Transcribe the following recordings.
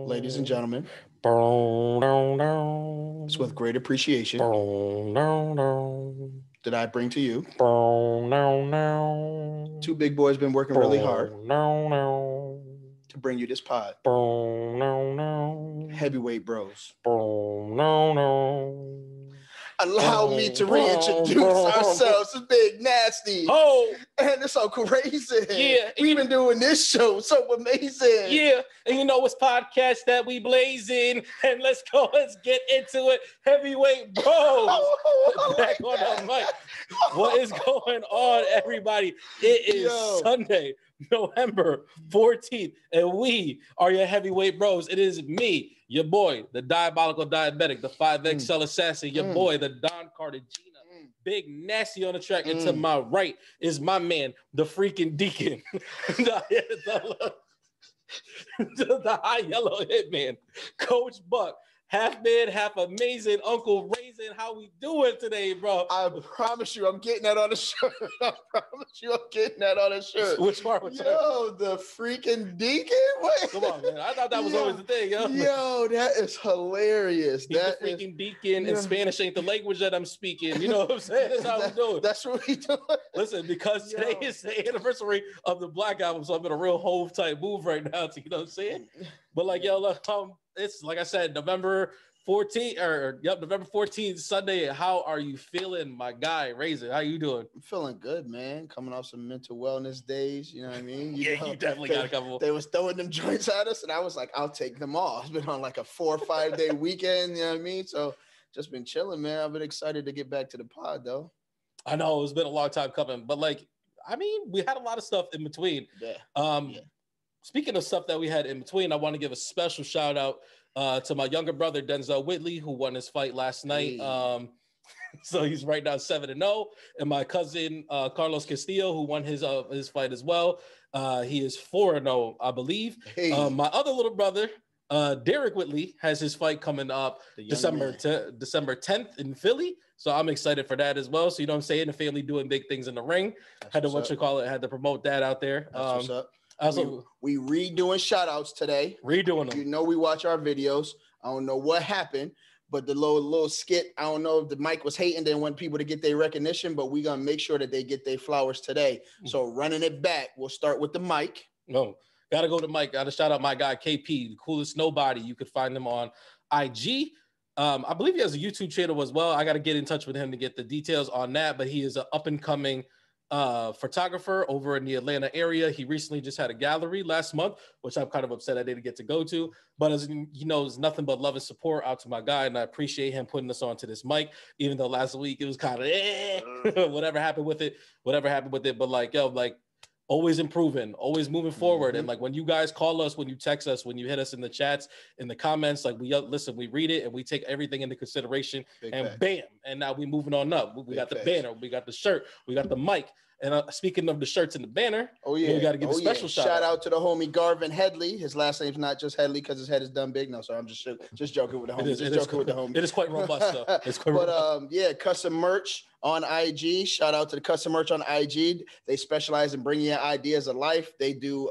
Ladies and gentlemen, it's with great appreciation that I bring to you. Two big boys been working really hard to bring you this pod. Heavyweight Bros. Allow me to reintroduce ourselves to Big Nasty. Oh, and it's so crazy. Yeah. We've been doing this show so amazing. Yeah. And you know, it's podcast that we blazing. And let's get into it. Heavyweight Bros. Back on the mic. What is going on, everybody? It is Sunday, November 14th, and we are your Heavyweight Bros. It is me, your boy, the diabolical diabetic, the 5XL assassin, your boy, the Don Cartagena, Big Nasty on the track. And to my right is my man, the freaking Deacon, the high yellow hitman, Coach Buck. Half man, half amazing, Uncle Raisin. How we doing today, bro? I promise you, I'm getting that on the shirt. I promise you, I'm getting that on the shirt. Which part? The freaking Deacon? What? Come on, man. I thought that was always the thing, yo. Yo, that is hilarious. He's the freaking Deacon, and Spanish ain't the language that I'm speaking. You know what I'm saying? That's how we doing. That's what we doing. Listen, because today is the anniversary of the Black Album, so I'm in a real Hove type move right now. You know what I'm saying? But like, yo, look, it's like I said, November 14th, Sunday. How are you feeling, my guy, Raisin? How you doing? I'm feeling good, man. Coming off some mental wellness days, you know what I mean? You definitely got a couple. They was throwing them joints at us, and I was like, I'll take them all. It's been on like a 4 or 5 day weekend, you know what I mean? So just been chilling, man. I've been excited to get back to the pod, though. I know it's been a long time coming, but like, I mean, we had a lot of stuff in between. Speaking of stuff that we had in between, I want to give a special shout out to my younger brother, Denzel Whitley, who won his fight last night. So he's right now 7-0. And my cousin, Carlos Castillo, who won his fight as well. He is 4-0, I believe. My other little brother, Derek Whitley, has his fight coming up December 10th in Philly. So I'm excited for that as well. So, you know what I'm saying? The family doing big things in the ring. Had to promote that out there. That's what's up. Also, we redoing shout outs today. Redoing them. You know, we watch our videos. I don't know what happened, but the little skit, I don't know if the mic was hating. They want people to get their recognition, but we're going to make sure that they get their flowers today. So running it back, we'll start with the mic. No, got to go to Mike. Got to shout out my guy, KP, the coolest nobody. You could find him on IG. I believe he has a YouTube channel as well. I got to get in touch with him to get the details on that, but he is an up and coming photographer over in the Atlanta area. He recently just had a gallery last month, which I'm kind of upset I didn't get to go to, but as you know, it's nothing but love and support out to my guy, and I appreciate him putting us onto this mic, even though last week it was kind of whatever happened with it, but like, yo, like, always improving, always moving forward. And like, when you guys call us, when you text us, when you hit us in the chats, in the comments, like, we listen, we read it and we take everything into consideration. Bam, and now we moving on up. We got the banner, we got the shirt, we got the mic. And speaking of the shirts and the banner, we got to give a special shout out to the homie Garvin Headley. His last name's not just Headley because his head is done big. No, sorry, I'm just joking with the homie. It is quite robust, though. It's quite robust. Custom merch on IG. Shout out to the custom merch on IG. They specialize in bringing in ideas of life. They do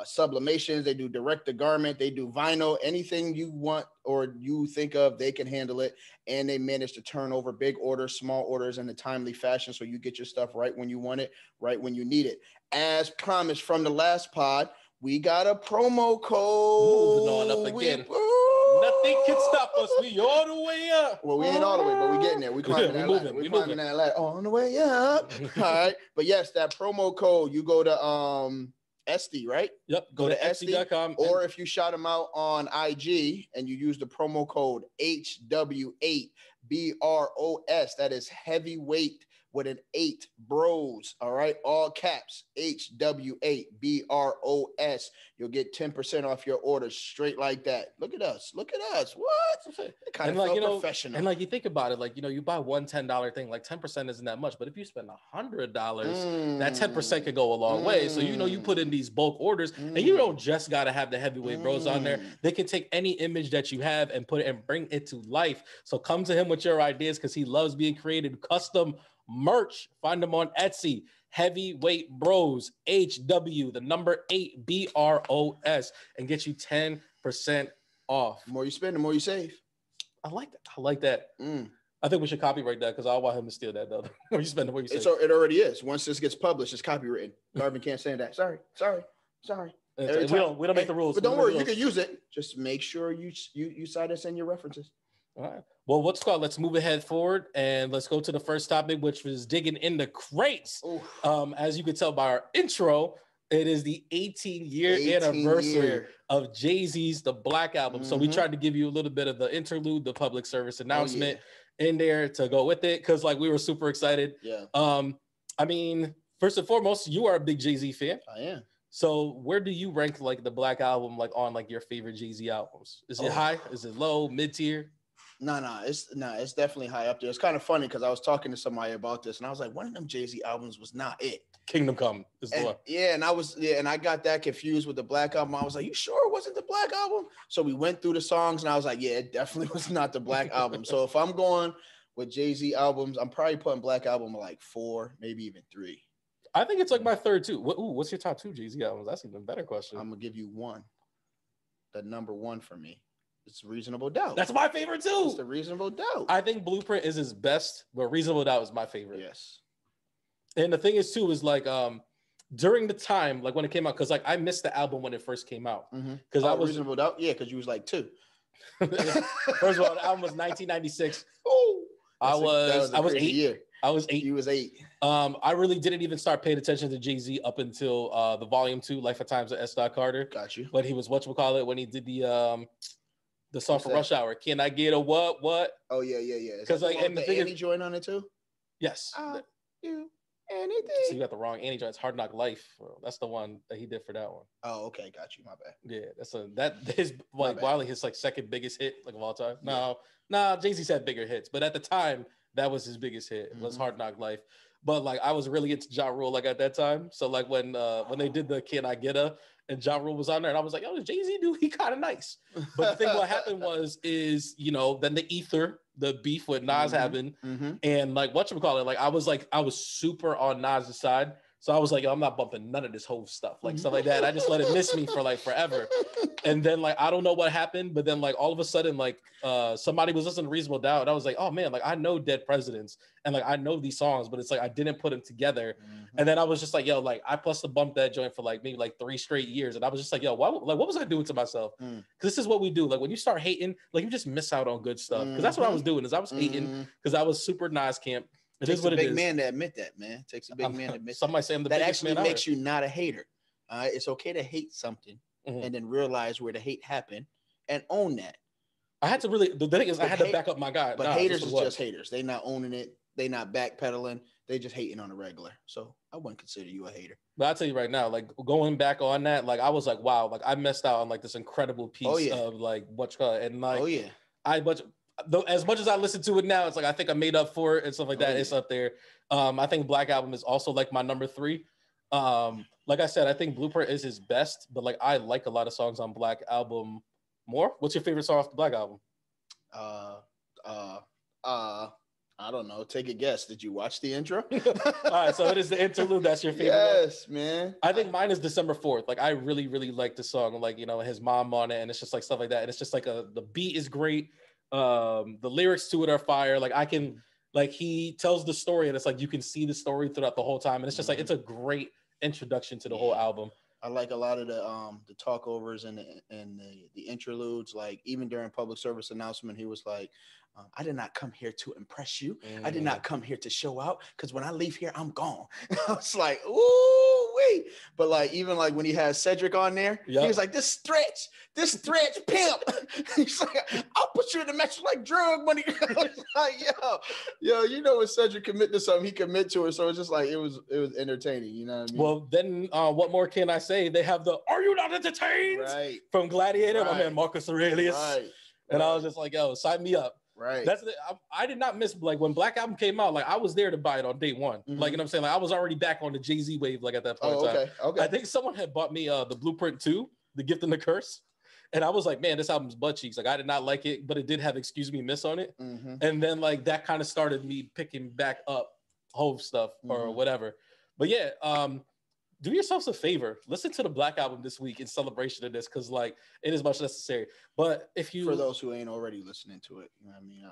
sublimations, they do direct to garment, they do vinyl, anything you want or you think of, they can handle it. And they manage to turn over big orders, small orders in a timely fashion, so you get your stuff right when you want it, right when you need it. As promised from the last pod, we got a promo code. Moving on up again. Nothing can stop us. We all the way up. Well, we ain't all the way, but we getting there. We climbing that ladder. We climbing that ladder on the way up. All right. But yes, that promo code, you go to SD, right? Yep. Go to SD.com. Or if you shout them out on IG and you use the promo code HW8BROS, that is heavyweight with an 8 bros. All right. All caps HW8BROS. You'll get 10% off your order straight like that. Look at us. What? Kind of professional. And like, you think about it, like, you know, you buy one $10 thing, like 10% isn't that much, but if you spend $100, that 10% could go a long way. So, you know, you put in these bulk orders and you don't just got to have the heavyweight bros on there. They can take any image that you have and put it and bring it to life. So come to him with your ideas, because he loves being creative. Custom merch. Find them on Etsy. Heavyweight Bros, HW, the number 8 BROS, and get you 10% off. The more you spend, the more you save. I like that. I like that. I think we should copyright that because I want him to steal that though. The more you spend, the more you save. It already is. Once this gets published, it's copywritten. Garvin can't say that. Sorry. We don't make the rules. But don't worry, you can use it. Just make sure you cite us in your references. All right. Well, let's move ahead forward and let's go to the first topic, which was digging in the crates. As you could tell by our intro, it is the 18-year anniversary of Jay-Z's The Black Album. So we tried to give you a little bit of the interlude, the public service announcement in there to go with it because like we were super excited. Yeah. I mean, first and foremost, you are a big Jay-Z fan. I am. So where do you rank like the Black Album like on like your favorite Jay-Z albums? Is it high? Is it low? Mid-tier? It's definitely high up there. It's kind of funny because I was talking to somebody about this and I was like, one of them Jay-Z albums was not it. Kingdom Come is the one. Yeah, and I got that confused with the Black Album. I was like, you sure it wasn't the Black Album? So we went through the songs and I was like, yeah, it definitely was not the Black Album. So if I'm going with Jay-Z albums, I'm probably putting Black Album like 4, maybe even 3. I think it's like my third too. What's your top 2 Jay-Z albums? That's an even better question. I'm gonna give you one. The number 1 for me. It's Reasonable Doubt. That's my favorite too. It's the Reasonable Doubt. I think Blueprint is his best, but Reasonable Doubt is my favorite. Yes. And the thing is too is like during the time like when it came out, because like I missed the album when it first came out. Because I was Reasonable Doubt. Yeah, because you was like 2. First of all, the album was 1996. I was 8. Year. I was 8. You was 8. I really didn't even start paying attention to Jay-Z up until the volume 2, Life of Times of S. Carter. Got you. But he was when he did the song for Rush Hour. Can I get a what? Oh yeah. Because like and the thing Annie joint on it too. Yes. You anything? So you got the wrong Annie joint. It's Hard Knock Life. That's the one that he did for that one. Oh, okay, got you. My bad. Yeah, that his like Wiley his like second biggest hit like of all time. No, Jay-Z's had bigger hits, but at the time that was his biggest hit. It was Hard Knock Life. But like I was really into Ja Rule like at that time. So like when they did the Can I Get A and Ja Rule was on there and I was like, yo, Jay-Z dude, he kind of nice. But the thing what happened is then the beef with Nas happened and like whatchamacallit, like I was super on Nas' side. So I was like, yo, I'm not bumping none of this whole stuff, like stuff like that. I just let it miss me for like forever. And then like I don't know what happened, but then like all of a sudden like somebody was listening to Reasonable Doubt, and I was like, oh man, like I know Dead Presidents and like I know these songs, but it's like I didn't put them together. And then I was just like, yo, like I plus the bump that joint for like maybe like 3 straight years, and I was just like, yo, what was I doing to myself? Because this is what we do. Like when you start hating, like you just miss out on good stuff. Because that's what I was doing is I was hating because I was super Nas camp. It takes a big man to admit that, man. It takes a big man to admit somebody say I'm the that biggest actually man makes you not a hater. It's okay to hate something and then realize where the hate happened and own that. I had to really, the thing is, I had to back up my guy. But haters is just haters. They not owning it. They not backpedaling. They just hating on a regular. So I wouldn't consider you a hater. But I'll tell you right now, like going back on that, like I was like, wow, like I missed out on like this incredible piece of like and like though as much as I listen to it now, it's like I think I made up for it and stuff like that. It's up there. I think Black Album is also like my number 3. Like I said, I think Blueprint is his best, but like I like a lot of songs on Black Album more. What's your favorite song off the Black Album? I don't know. Take a guess. Did you watch the intro? All right, so it is the interlude. That's your favorite. Yes, man. I think mine is December 4th. Like I really, really like the song. Like his mom on it, and it's just like stuff like that. And it's just like the beat is great. The lyrics to it are fire. Like I can, like he tells the story, and it's like you can see the story throughout the whole time, and it's just like it's a great introduction to the whole album. I like a lot of the talkovers and the interludes. Like even during public service announcement, he was like, I did not come here to impress you. I did not come here to show out, because when I leave here, I'm gone. I was like, ooh, wait. But like even like when he has Cedric on there, he was like, this stretch pimp. He's like, I'll put you in the match like drug money. I was like, yo, you know when Cedric commit to something, he commit to it. So it's just like it was entertaining. You know what I mean? Well, then what more can I say? They have the "Are You Not Entertained?" from Gladiator, my man Marcus Aurelius. And I was just like, yo, sign me up. Right. I did not miss, like when Black Album came out, like I was there to buy it on day one. Like, you know what I'm saying? Like I was already back on the Jay-Z wave, like at that point in time. Okay. I think someone had bought me the Blueprint 2, The Gift and the Curse. And I was like, man, this album's butt cheeks. Like I did not like it, but it did have Excuse Me Miss on it. And then like that kind of started me picking back up Hove stuff or whatever. But yeah, do yourselves a favor. Listen to the Black Album this week in celebration of this, because like it is much necessary. But if you, for those who ain't already listening to it, you know what I mean.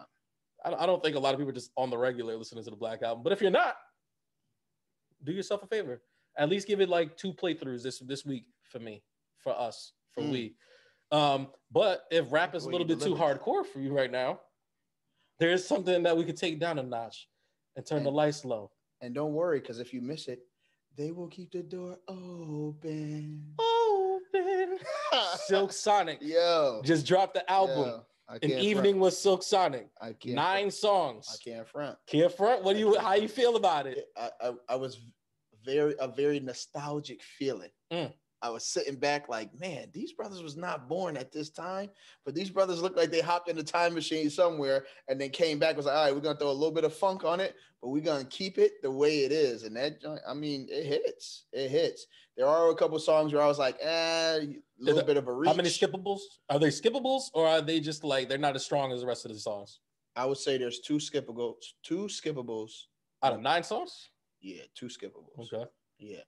I don't think a lot of people are just on the regular listening to the Black Album. But if you're not, do yourself a favor. At least give it like 2 playthroughs this week for me, for us, for we. But if rap is a little bit too hardcore for you right now, there is something that we could take down a notch and turn the lights low. And don't worry, because if you miss it, they will keep the door open. Silk Sonic. Yo. Just dropped the album. Yo, An Evening with Silk Sonic. I can't 9 songs. I can't front. Can't front? How you feel about it? I was a very nostalgic feeling. I was sitting back like, man, these brothers was not born at this time, but these brothers look like they hopped in the time machine somewhere and then came back, was like, all right, we're going to throw a little bit of funk on it, but we're going to keep it the way it is. And that joint, I mean, it hits. It hits. There are a couple songs where I was like, a little bit of a reach. How many skippables? Are they skippables, or are they just like, they're not as strong as the rest of the songs? I would say there's 2 skippables. Out of 9 songs? Yeah, 2 skippables. Okay. Yeah,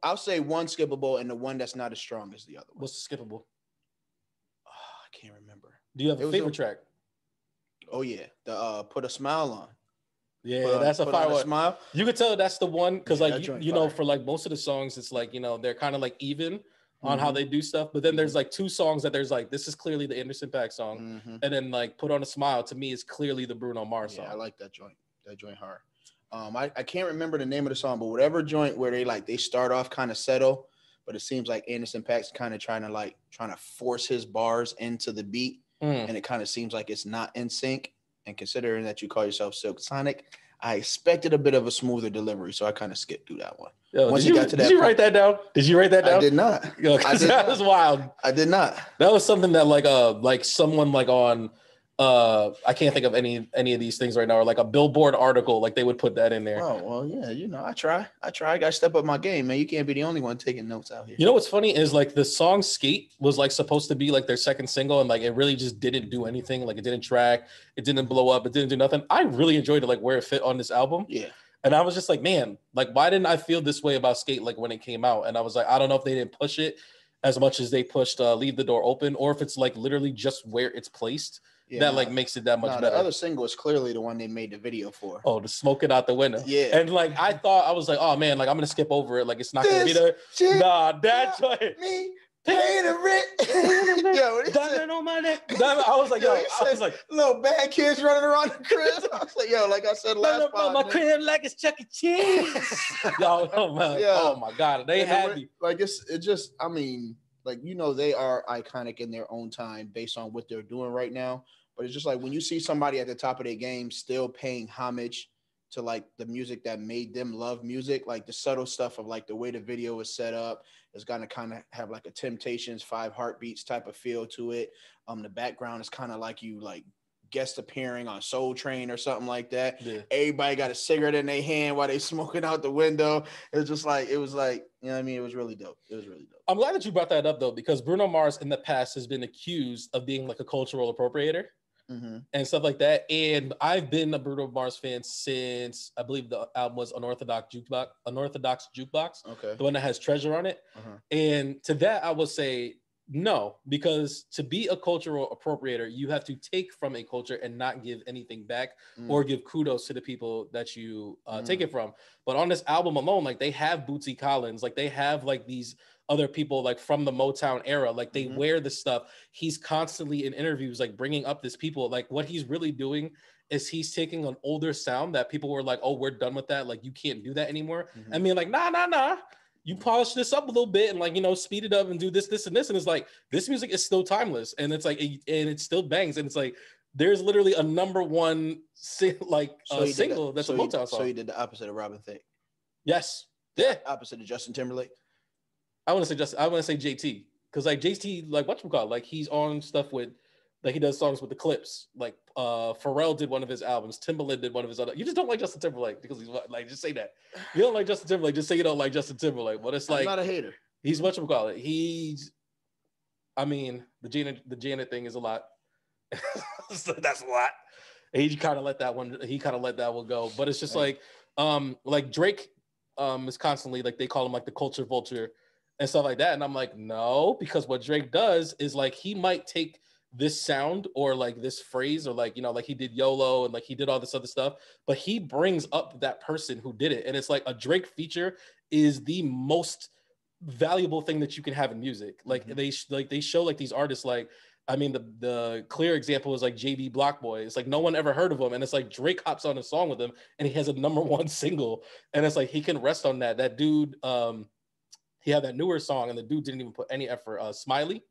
I'll say 1 skippable and the one that's not as strong as the other one. What's the skippable? Oh, I can't remember. Do you have a favorite track? Oh yeah, the Put a Smile On. Yeah, that's a fire one. Smile. You could tell that's the one, because like you know, for like most of the songs, it's like, you know, they're kind of like even on how they do stuff. But then there's like 2 songs that there's like, this is clearly the Anderson .Paak song, and then like Put on a Smile to me is clearly the Bruno Mars song. I like that joint. That joint hard. I can't remember the name of the song, but whatever joint where they start off kind of settle, but it seems like Anderson .Paak's kind of trying to force his bars into the beat, and it kind of seems like it's not in sync. And considering that you call yourself Silk Sonic, I expected a bit of a smoother delivery, so I kind of skipped through that one. Yo, did you write that down? Did you write that down? I did not. Yo, that was wild. I did not. That was something that like someone like on I can't think of any of these things right now, or like a Billboard article, like they would put that in there. Oh, well, yeah, you know, I try. I got to step up my game, man. You can't be the only one taking notes out here. You know what's funny is like the song Skate was like supposed to be like their second single, and like it really just didn't do anything. Like it didn't track, it didn't blow up, it didn't do nothing. I really enjoyed it, like where it fit on this album. Yeah. And I was just like, man, like why didn't I feel this way about Skate like when it came out? And I was like, I don't know if they didn't push it as much as they pushed Leave the Door Open, or if it's like literally just where it's placed. Yeah, like makes it that much better. The other single is clearly the one they made the video for. Oh, the Smoke It Out the Window. Yeah. And like I was like, oh man, like I'm gonna skip over it. Like it's not gonna be there. Nah, that's right. Me paying the rent. Yo, diamond on my neck. I was like, I was like, little bad kids running around the crib. I was like, yo, like I said last time. My crib like it's Chuck E. Cheese. Oh man. Yeah. Oh my God. They had me. Like it just, I mean, like, you know, they are iconic in their own time based on what they're doing right now. But it's just like when you see somebody at the top of their game still paying homage to like the music that made them love music, like the subtle stuff of like the way the video is set up is gonna kind of have like a Temptations 5 Heartbeats type of feel to it. The background is kind of like you like guest appearing on Soul Train or something like that. Yeah. Everybody got a cigarette in their hand while they smoking out the window. It was like, you know what I mean? It was really dope. I'm glad that you brought that up though, because Bruno Mars in the past has been accused of being like a cultural appropriator. And stuff like that. And I've been a Bruno Mars fan since I believe the album was Unorthodox Jukebox. Okay. The one that has Treasure on it. And to that, I would say no, because to be a cultural appropriator, you have to take from a culture and not give anything back or give kudos to the people that you take it from. But on this album alone, like they have Bootsy Collins, like they have like these other people like from the Motown era, like they wear this stuff. He's constantly in interviews like bringing up this people. Like what he's really doing is he's taking an older sound that people were like, oh, we're done with that, like you can't do that anymore. I mean, like nah, you polish this up a little bit and like, you know, speed it up and do this and this, and it's like this music is still timeless, and it's like and it still bangs, and it's like there's literally a number one single that's a Motown song. So he did the opposite of Robin Thicke. Yes. Yeah. Opposite of Justin Timberlake. I want to say JT, because like JT, like whatchamacallit, like he's on stuff with, like he does songs with the Clips. Like Pharrell did one of his albums, Timbaland did one of his other. You just don't like Justin Timberlake because he's like, just say that. You don't like Justin Timberlake, just say you don't like Justin Timberlake. But it's like, I'm not a hater. He's whatchamacallit. I mean, the Janet thing is a lot. So that's a lot. And he kind of let that one go. But it's just like Drake is constantly like, they call him like the culture vulture and stuff like that. And I'm like, no, because what Drake does is like, he might take this sound or like this phrase or like, you know, like he did YOLO and like he did all this other stuff, but he brings up that person who did it. And it's like a Drake feature is the most valuable thing that you can have in music. Like they show like these artists, like, I mean, the clear example is like JB Blockboy. It's like no one ever heard of him. And it's like Drake hops on a song with him and he has a #1 single. And it's like he can rest on that. That dude, he had that newer song and the dude didn't even put any effort. Smiley,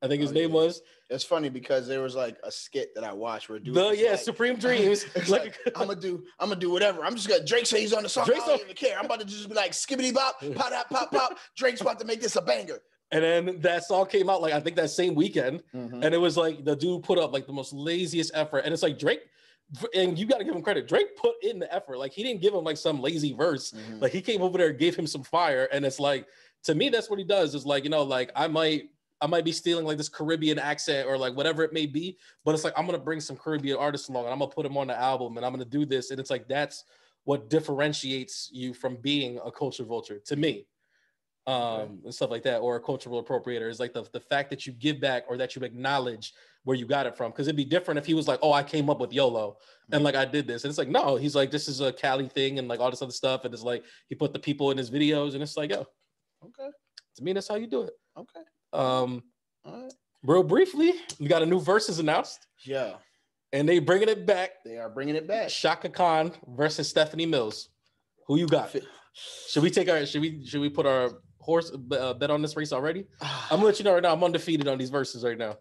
I think his name was. It's funny because there was like a skit that I watched where dude like, Supreme Dreams. like, I'm gonna do whatever. I'm just gonna Drake say he's on the song. I don't even care. I'm about to just be like skibbity bop, pop, pop, pop. Drake's about to make this a banger. And then that song came out like I think that same weekend, and it was like the dude put up like the most laziest effort, and it's like Drake, and you got to give him credit. Drake put in the effort. Like he didn't give him like some lazy verse. Like he came over there and gave him some fire, and it's like to me that's what he does. Is like, you know, like I might be stealing like this Caribbean accent or like whatever it may be, but it's like I'm gonna bring some Caribbean artists along and I'm gonna put them on the album and I'm gonna do this, and it's like that's what differentiates you from being a culture vulture to me. And stuff like that, or a cultural appropriator is like the fact that you give back or that you acknowledge where you got it from. Because it'd be different if he was like, oh, I came up with YOLO and like I did this, and it's like, no, he's like, this is a Cali thing and like all this other stuff, and it's like he put the people in his videos, and it's like, yo, okay, to me that's how you do it. Okay. All right. Real briefly, we got a new versus announced. Yeah, and they bringing it back. They are bringing it back. Shaka Khan versus Stephanie Mills. Who you got? Should we put our horse bet on this race already? I'm gonna let you know right now. I'm undefeated on these verses right now.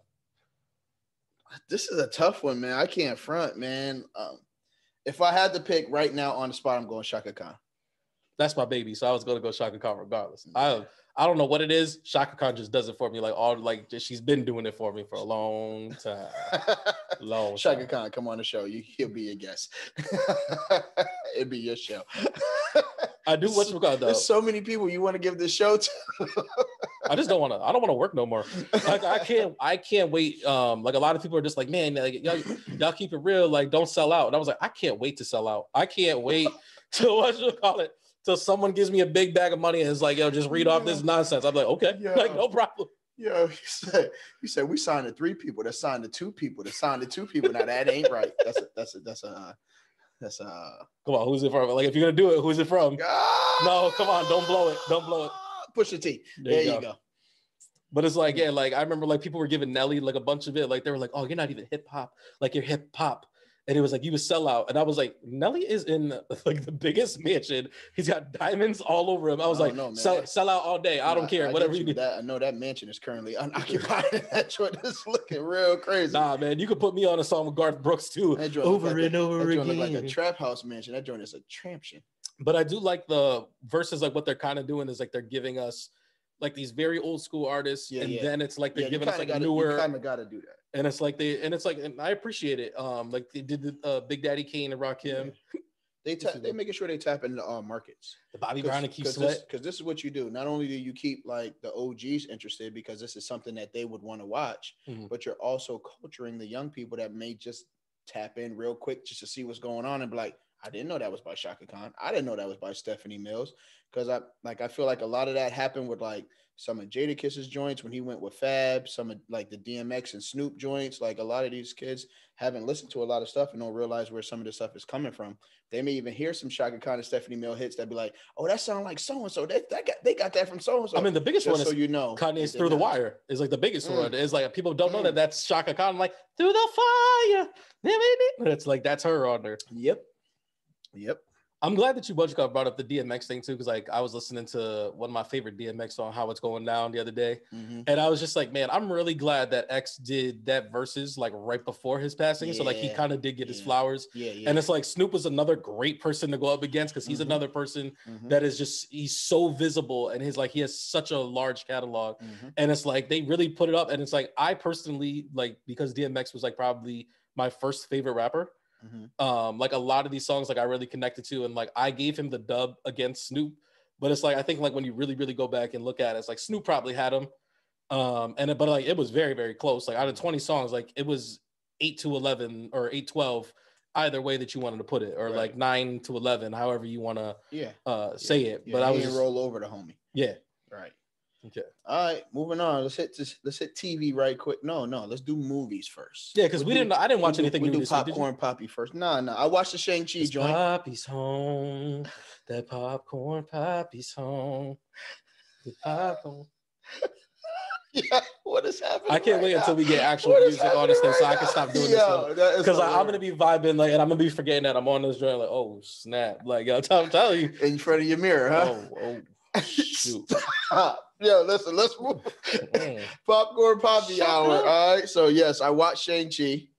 This is a tough one, man. I can't front, man. If I had to pick right now on the spot, I'm going Shaka Khan. That's my baby, so I was gonna go Shaka Khan regardless. I don't know what it is. Shaka Khan just does it for me. She's been doing it for me for a long time. Shaka Khan, come on the show. He'll be your guest. It'd be your show. I do what you got though. There's so many people you want to give this show to. I just don't want to. I don't want to work no more. Like I can't wait. Like a lot of people are just like, man, like y'all keep it real. Like don't sell out. And I was like, I can't wait to sell out. I can't wait to till someone gives me a big bag of money and is like, yo, just read off this nonsense. I'm like, okay, like no problem. Yo, he said we signed to 3 people. That signed to 2 people. That signed to 2 people. Now that ain't right. That's come on, who's it from? Like if you're gonna do it, who's it from? No, come on, don't blow it. Push the T. There you go. But it's like, yeah, like I remember like people were giving Nelly like a bunch of it. Like they were like, oh, you're not even hip hop. Like you're hip hop. And it was like, you would sell out. And I was like, Nelly is in like the biggest mansion. He's got diamonds all over him. I was like, sell out all day. I don't care. Whatever you do. I know that mansion is currently unoccupied. That joint is looking real crazy. Nah, man, you could put me on a song with Garth Brooks too. Over and over again. That joint like a trap house mansion. That joint is a tramption. But I do like the verses, like what they're kind of doing is like they're giving us like these very old school artists. Then it's like they're giving us like a newer. You kind of got to do that. And it's like and I appreciate it. Like they did the Big Daddy Kane and Rakim. They making sure they tap into all markets. The Bobby Brown and Keith Sweat. Because this is what you do. Not only do you keep like the OGs interested because this is something that they would want to watch, but you're also culturing the young people that may just tap in real quick just to see what's going on and be like, I didn't know that was by Shaka Khan. I didn't know that was by Stephanie Mills. Because I feel like a lot of that happened with like some of Jadakiss's joints when he went with Fab, some of like the DMX and Snoop joints. Like a lot of these kids haven't listened to a lot of stuff and don't realize where some of this stuff is coming from. They may even hear some Shaka Khan and Stephanie Mills hits that be like, oh, that sound like so-and-so. They got that from so-and-so. I mean, the biggest one is, so you know, Kanye's Through the Wire is like the biggest one. It's like people don't know that that's Shaka Khan. Like, through the fire. It's like, that's her on there. Yep. I'm glad that you brought up the DMX thing too, because like I was listening to one of my favorite DMX on How It's Going Down the other day, and I was just like, man, I'm really glad that X did that versus like right before his passing, so like he kind of did get his flowers. And it's like Snoop was another great person to go up against because he's another person that is just he's so visible and his like he has such a large catalog, and it's like they really put it up, and it's like I personally like because DMX was like probably my first favorite rapper. Like a lot of these songs like I really connected to, and like I gave him the dub against Snoop, but it's like I think like when you really go back and look at it, it's like Snoop probably had him, but like it was very close. Like out of 20 songs, like it was 8-11 or 8-12 either way that you wanted to put it, or like 9 to 11, however you want to say it. Yeah, but I was just roll over the homie. Yeah. Right. Okay. All right, moving on. Let's hit TV right quick. No, let's do movies first. Yeah, because I didn't watch anything. We do popcorn Papi first. Nah. I watched the Shang-Chi joint. Papi's home. That popcorn Papi's home. The popcorn. Yeah, what is happening? I can't wait until we get actual music on this thing, so I can stop doing this because I'm gonna be vibing like, and I'm gonna be forgetting that I'm on this joint. Like, oh snap! Like, I'm telling you, in front of your mirror, huh? Oh shoot! Yo, listen, let's move. Popcorn Papi hour. All right, so yes, I watched Shang-Chi.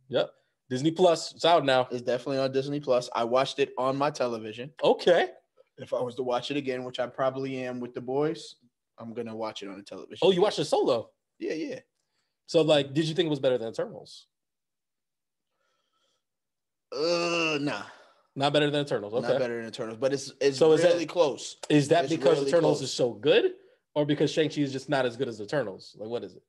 Yep. Disney Plus. It's out now. It's definitely on Disney Plus. I watched it on my television. Okay. If I was to watch it again, which I probably am with the boys, I'm gonna watch it on the television. Oh, you watched it solo? Yeah. So, like, did you think it was better than Eternals? Nah. Not better than Eternals. Okay. Not better than Eternals, but it's so really close. Is that because really Eternals is so good, or because Shang-Chi is just not as good as Eternals? Like, what is it?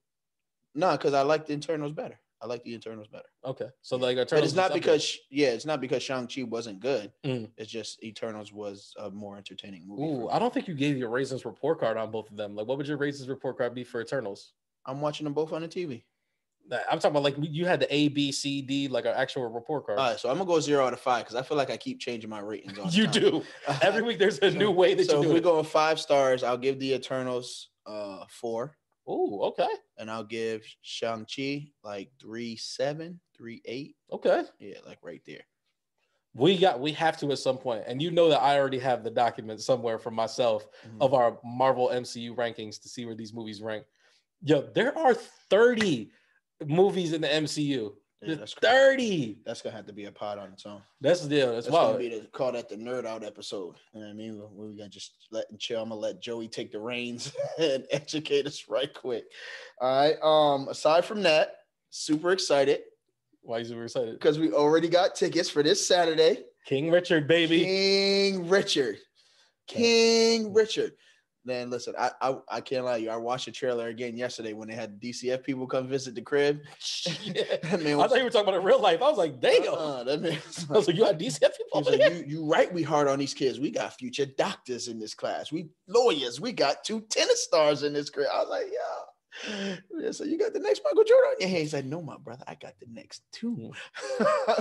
No, because I like the Eternals better. Okay, so like Eternals, but it's not because Shang-Chi wasn't good. It's just Eternals was a more entertaining movie. Ooh, I don't think you gave your Raisins report card on both of them. Like, what would your Raisins report card be for Eternals? I'm watching them both on the TV. I'm talking about like you had the A, B, C, D, like an actual report card. All right, so I'm gonna go 0 out of 5 because I feel like I keep changing my ratings on. You do. Every week there's a new way that you do it. So if we're going 5 stars, I'll give the Eternals 4. Oh, okay. And I'll give Shang-Chi like 3.7, 3.8. Okay. Yeah, like right there. We have to at some point, and you know that I already have the document somewhere for myself of our Marvel MCU rankings to see where these movies rank. Yo, there are 30 movies in the MCU. Yeah, that's 30. That's gonna have to be a pod on its own. That's gonna be call that the nerd out episode. You know what I mean? We're gonna just let and chill. I'm gonna let Joey take the reins and educate us right quick. All right. Aside from that, super excited. Why are you super excited? Because we already got tickets for this Saturday. King Richard, baby. King Richard. Man, listen, I can't lie to you. I watched the trailer again yesterday when they had DCF people come visit the crib. Yeah. Man I thought you were talking about in real life. I was like, damn. That man I was like, you had DCF people? Like, you right, we hard on these kids. We got future doctors in this class. We lawyers. We got 2 tennis stars in this crib. I was like, yeah. So you got the next Michael Jordan on your hands. He's like, no, my brother, I got the next 2.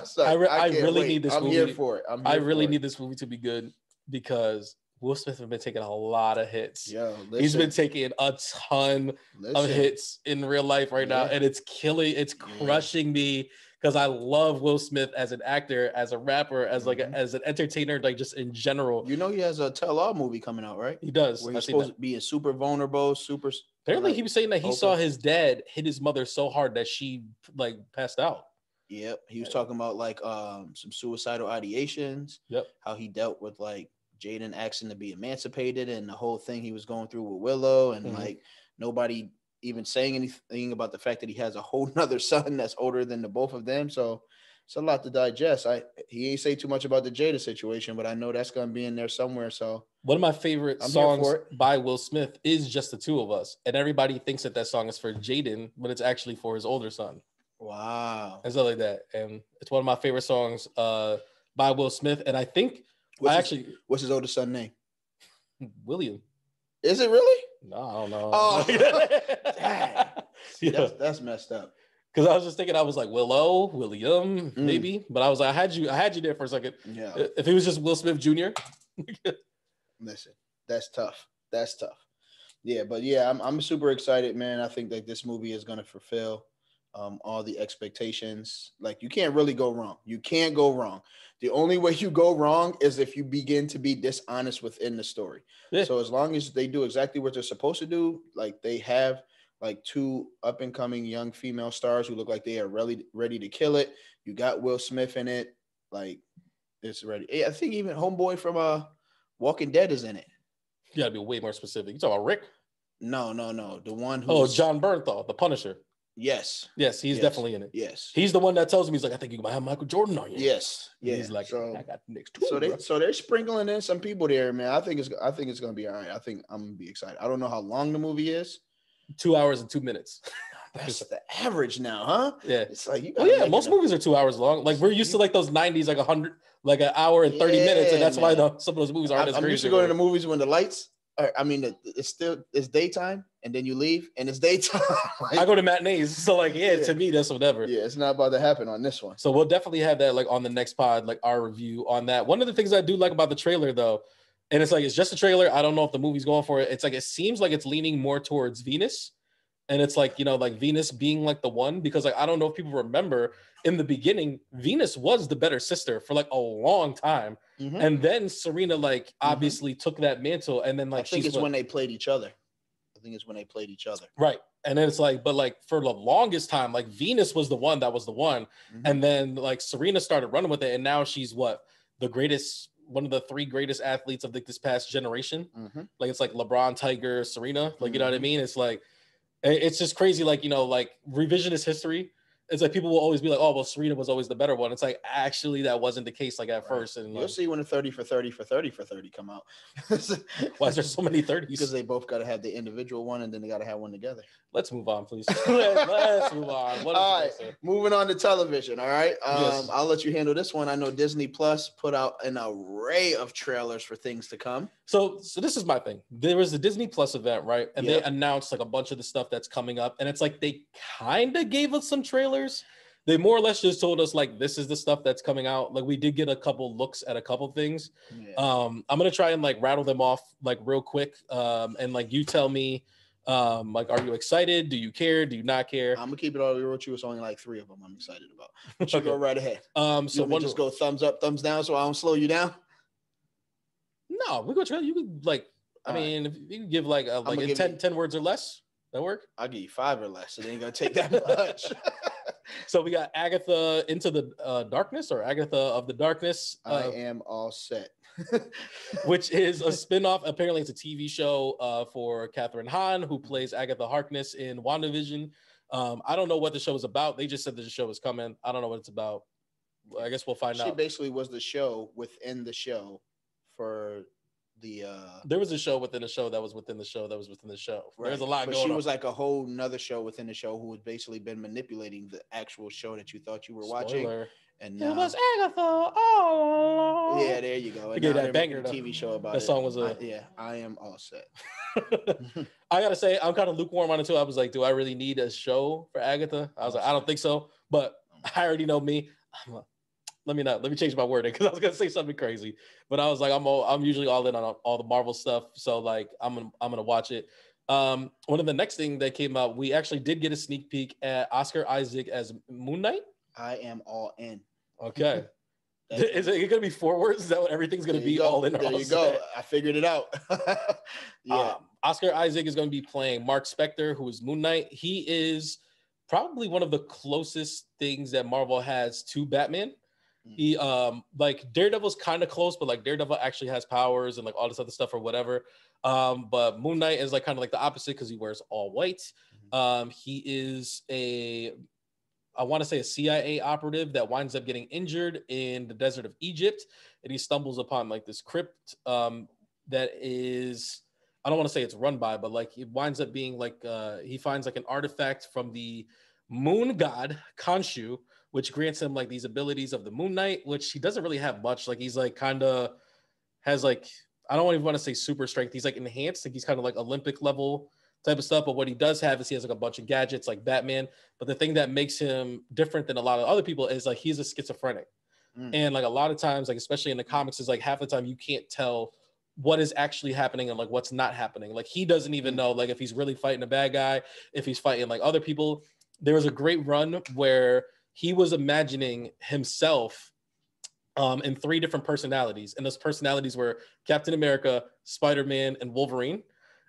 So I really need this movie. I'm here for it. I really need this movie to be good because Will Smith has been taking a lot of hits. Yo, he's been taking a ton of hits in real life right now, and it's crushing me because I love Will Smith as an actor, as a rapper, as like as an entertainer, like just in general. You know, he has a tell-all movie coming out, right? He does. Where he's supposed to be super vulnerable, super. Apparently, he was saying that he saw his dad hit his mother so hard that she like passed out. Yep, he was talking about like some suicidal ideations. Yep, how he dealt with like Jaden asking to be emancipated and the whole thing he was going through with Willow and like nobody even saying anything about the fact that he has a whole nother son that's older than the both of them. So it's a lot to digest. He ain't say too much about the Jada situation, but I know that's going to be in there somewhere. So one of my favorite songs by Will Smith is Just the Two of Us. And everybody thinks that song is for Jaden, but it's actually for his older son. Wow. And stuff like that. And it's one of my favorite songs by Will Smith. And I think what's his older son name? William. Is it really? No, I don't know. Oh, yeah. That's messed up. Because I was just thinking, I was like William, maybe, but I was like, I had you there for a second. Yeah. If it was just Will Smith Jr. Listen, that's tough. Yeah, but yeah, I'm super excited, man. I think that this movie is gonna fulfill all the expectations. Like, you can't really go wrong. You can't go wrong. The only way you go wrong is if you begin to be dishonest within the story. Yeah. So as long as they do exactly what they're supposed to do, like they have like 2 up and coming young female stars who look like they are really ready to kill it. You got Will Smith in it. Like, it's ready. I think even homeboy from Walking Dead is in it. You gotta be way more specific. You talking about Rick? No. The one who John Bernthal, the Punisher. Yes, he's definitely in it. Yes, he's the one that tells me, he's like, I think you might have Michael Jordan on you. Yes, yeah. He's like, so, I got the next 2. So they're sprinkling in some people there, man. I think it's gonna be all right. I think I'm gonna be excited. I don't know how long the movie is. 2 hours and 2 minutes. That's the average now, huh? Yeah. It's like you. Well, yeah, most movies are 2 hours long. Like we're used to like those 90s, like 100, like an hour and 30 minutes, and that's why some of those movies aren't as crazy. I'm used to going to the movies when the lights are. I mean, it's daytime, and then you leave, and it's daytime. Like, I go to matinees, so like to me that's whatever. Yeah, it's not about to happen on this one. So we'll definitely have that like on the next pod, like our review on that. One of the things I do like about the trailer though, and it's like it's just a trailer. I don't know if the movie's going for it. It's like it seems like it's leaning more towards Venus. And it's like, like Venus being like the one, because like I don't know if people remember in the beginning, Venus was the better sister for like a long time. Mm-hmm. And then Serena like obviously took that mantle, and then like I think it's when they played each other. Right. And then it's like, but like for the longest time, like Venus was the one that was the one. Mm-hmm. And then like Serena started running with it. And now she's one of the 3 greatest athletes of this past generation. Mm-hmm. Like it's like LeBron, Tiger, Serena. Like, you know what I mean? It's like, it's just crazy. Like, like revisionist history. It's like people will always be like, oh, well, Serena was always the better one. It's like, actually, that wasn't the case like at first. And you'll see when the 30 for 30 for 30 for 30 come out. Why is there so many 30s? Because they both got to have the individual one, and then they got to have one together. Let's move on, please. Let's move on. All right, moving on to television. All right. Yes. I'll let you handle this one. I know Disney Plus put out an array of trailers for things to come. So this is my thing. There was the Disney Plus event, right? And they announced like a bunch of the stuff that's coming up. And it's like they kind of gave us some trailers. They more or less just told us like this is the stuff that's coming out. Like we did get a couple looks at a couple things. Yeah. I'm gonna try and like rattle them off like real quick. And like you tell me, like, are you excited? Do you care? Do you not care? I'm gonna keep it all real with you. It's only like 3 of them I'm excited about. But you go right ahead. So one just go thumbs up, thumbs down, so I don't slow you down. No, we go trailer. You could like, I mean, if you could give like 10 words or less, that work? I'll give you 5 or less. It ain't gonna take that much. So we got Agatha Into the Darkness, or Agatha of the Darkness. I am all set. Which is a spinoff. Apparently, it's a TV show for Catherine Hahn, who plays Agatha Harkness in WandaVision. I don't know what the show is about. They just said that the show is coming. I don't know what it's about. I guess we'll find out. She basically was the show within the show for the there was a show within the show that was within the show that was within the show. Right. There's a lot going on. She was like a whole nother show within the show who had basically been manipulating the actual show that you thought you were watching. And now, it was Agatha. Oh, yeah, there you go. And now that banger TV show about that song was I am all set. I gotta say, I'm kind of lukewarm on it too. I was like, do I really need a show for Agatha? I was like, I don't think so. But I already know me. Let me change my wording, because I was gonna say something crazy, but I was like, I'm usually all in on all the Marvel stuff, so like I'm gonna watch it. One of the next thing that came out, we actually did get a sneak peek at Oscar Isaac as Moon Knight. I am all in. Okay. Is it gonna be 4 words? Is that what everything's gonna be? All in. There you go. I figured it out. Yeah. Oscar Isaac is gonna be playing Mark Spector, who is Moon Knight. He is probably one of the closest things that Marvel has to Batman. He like Daredevil's kind of close, but like Daredevil actually has powers and like all this other stuff or whatever. But Moon Knight is like kind of like the opposite, because he wears all white. He is I want to say a CIA operative that winds up getting injured in the desert of Egypt, and he stumbles upon like this crypt that is, I don't want to say it's run by, but like it winds up being like he finds like an artifact from the moon god Khonshu, which grants him like these abilities of the Moon Knight, which he doesn't really have much. Like he's like kind of has like, I don't even want to say super strength. He's like enhanced. Like he's kind of like Olympic level type of stuff. But what he does have is he has like a bunch of gadgets like Batman. But the thing that makes him different than a lot of other people is like he's a schizophrenic. And like a lot of times, like especially in the comics, is like half the time you can't tell what is actually happening and like what's not happening. Like he doesn't even know like if he's really fighting a bad guy, if he's fighting like other people. There was a great run where he was imagining himself in 3 different personalities. And those personalities were Captain America, Spider-Man, and Wolverine.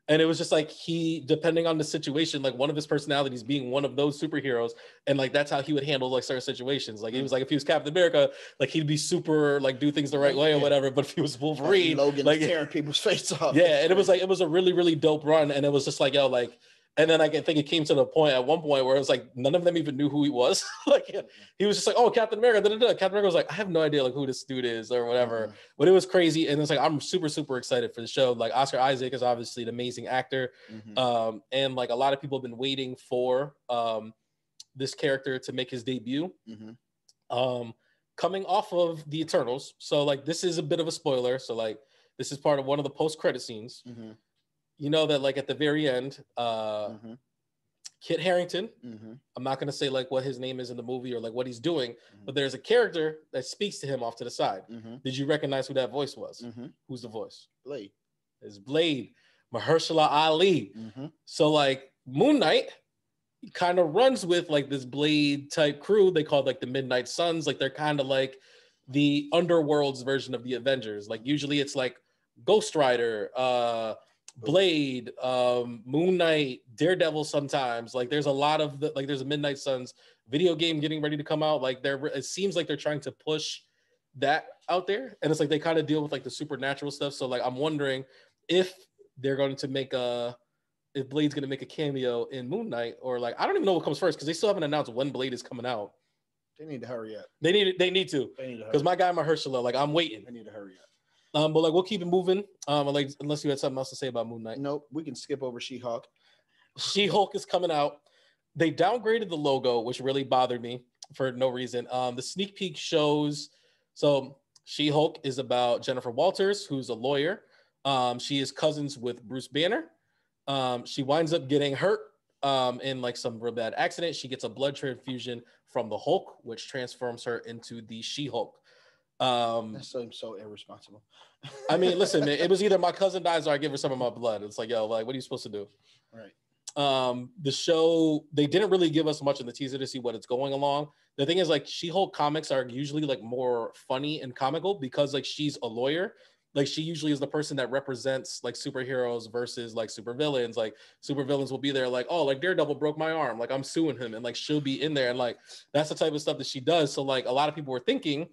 And it was just like he, depending on the situation, like one of his personalities being one of those superheroes. And like, that's how he would handle like certain situations. Like he was like, if he was Captain America, like he'd be super, like do things the right way or whatever. But if he was Wolverine, Logan like tearing people's face off. Yeah. And it was like, it was a really, really dope run. And it was just like, yo, like, And then I think it came to the point at one point where it was like none of them even knew who he was. Like he was just like, "Oh, Captain America." Captain America was like, "I have no idea like who this dude is or whatever." Mm-hmm. But it was crazy, and it's like I'm super excited for the show. Like Oscar Isaac is obviously an amazing actor, and like a lot of people have been waiting for this character to make his debut. Coming off of the Eternals, so like this is a bit of a spoiler. So like this is part of one of the post-credit scenes. You know that like at the very end, Kit Harington, I'm not going to say like what his name is in the movie or like what he's doing, but there's a character that speaks to him off to the side. Did you recognize who that voice was? Who's the voice? Blade. It's Blade, Mahershala Ali. So like Moon Knight kind of runs with like this Blade type crew. They call it like the Midnight Suns. Like they're kind of like the underworld's version of the Avengers. Like usually it's like Ghost Rider, Blade, Moon Knight, Daredevil. Sometimes like there's a lot of the, like there's a Midnight Suns video game getting ready to come out. Like it seems like they're trying to push that out there, and it's like they kind of deal with like the supernatural stuff. So like I'm wondering if they're going to make if Blade's going to make a cameo in Moon Knight, or like I don't even know what comes first because they still haven't announced when Blade is coming out. They need to hurry up. They need to because my guy Mahershala, like I'm waiting. They need to hurry up. But like we'll keep it moving. Like unless you had something else to say about Moon Knight. Nope, we can skip over She-Hulk. She-Hulk is coming out. They downgraded the logo, which really bothered me for no reason. The sneak peek shows so She-Hulk is about Jennifer Walters, who's a lawyer. She is cousins with Bruce Banner. She winds up getting hurt in like some real bad accident. She gets a blood transfusion from the Hulk, which transforms her into the She-Hulk. That seems so irresponsible. I mean, listen, man, it was either my cousin dies or I give her some of my blood. It's like, yo, like, what are you supposed to do? Right. The show, they didn't really give us much in the teaser to see what it's going along. The thing is, like, She-Hulk comics are usually like more funny and comical because like she's a lawyer. Like she usually is the person that represents like superheroes versus like supervillains. Like supervillains will be there like, oh, like Daredevil broke my arm. Like I'm suing him. And like, she'll be in there. And like, that's the type of stuff that she does. So like a lot of people were thinking,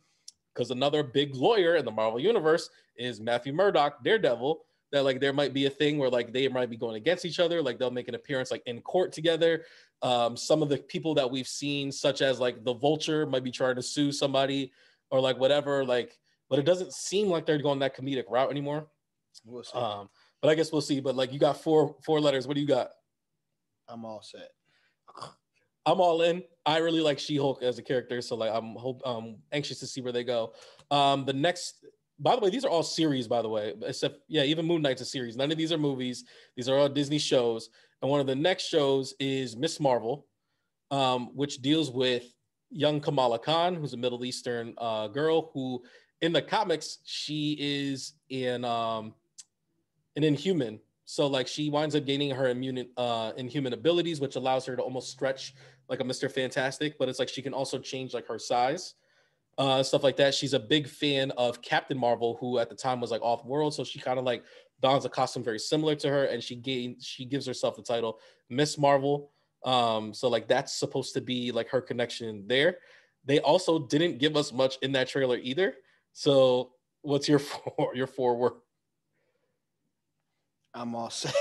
because another big lawyer in the Marvel universe is Matthew Murdock, Daredevil, that like there might be a thing where like they might be going against each other. Like they'll make an appearance like in court together. Some of the people that we've seen, such as like the Vulture, might be trying to sue somebody or like whatever. Like, but it doesn't seem like they're going that comedic route anymore. We'll see. But I guess we'll see. But like you got four letters. What do you got? I'm all set. I'm all in. I really like She-Hulk as a character, so like I'm anxious to see where they go. The next, by the way, these are all series, by the way, except even Moon Knight's a series. None of these are movies. These are all Disney shows. And one of the next shows is Miss Marvel, which deals with young Kamala Khan, who's a Middle Eastern girl who, in the comics, she is an Inhuman. So like she winds up gaining her inhuman abilities, which allows her to almost stretch like a Mr. Fantastic, but it's like she can also change like her size, stuff like that. She's a big fan of Captain Marvel, who at the time was like off-world, so she kind of like dons a costume very similar to her, and she gives herself the title Miss Marvel. So like that's supposed to be like her connection there. They also didn't give us much in that trailer either. So what's your four word? I'm all set.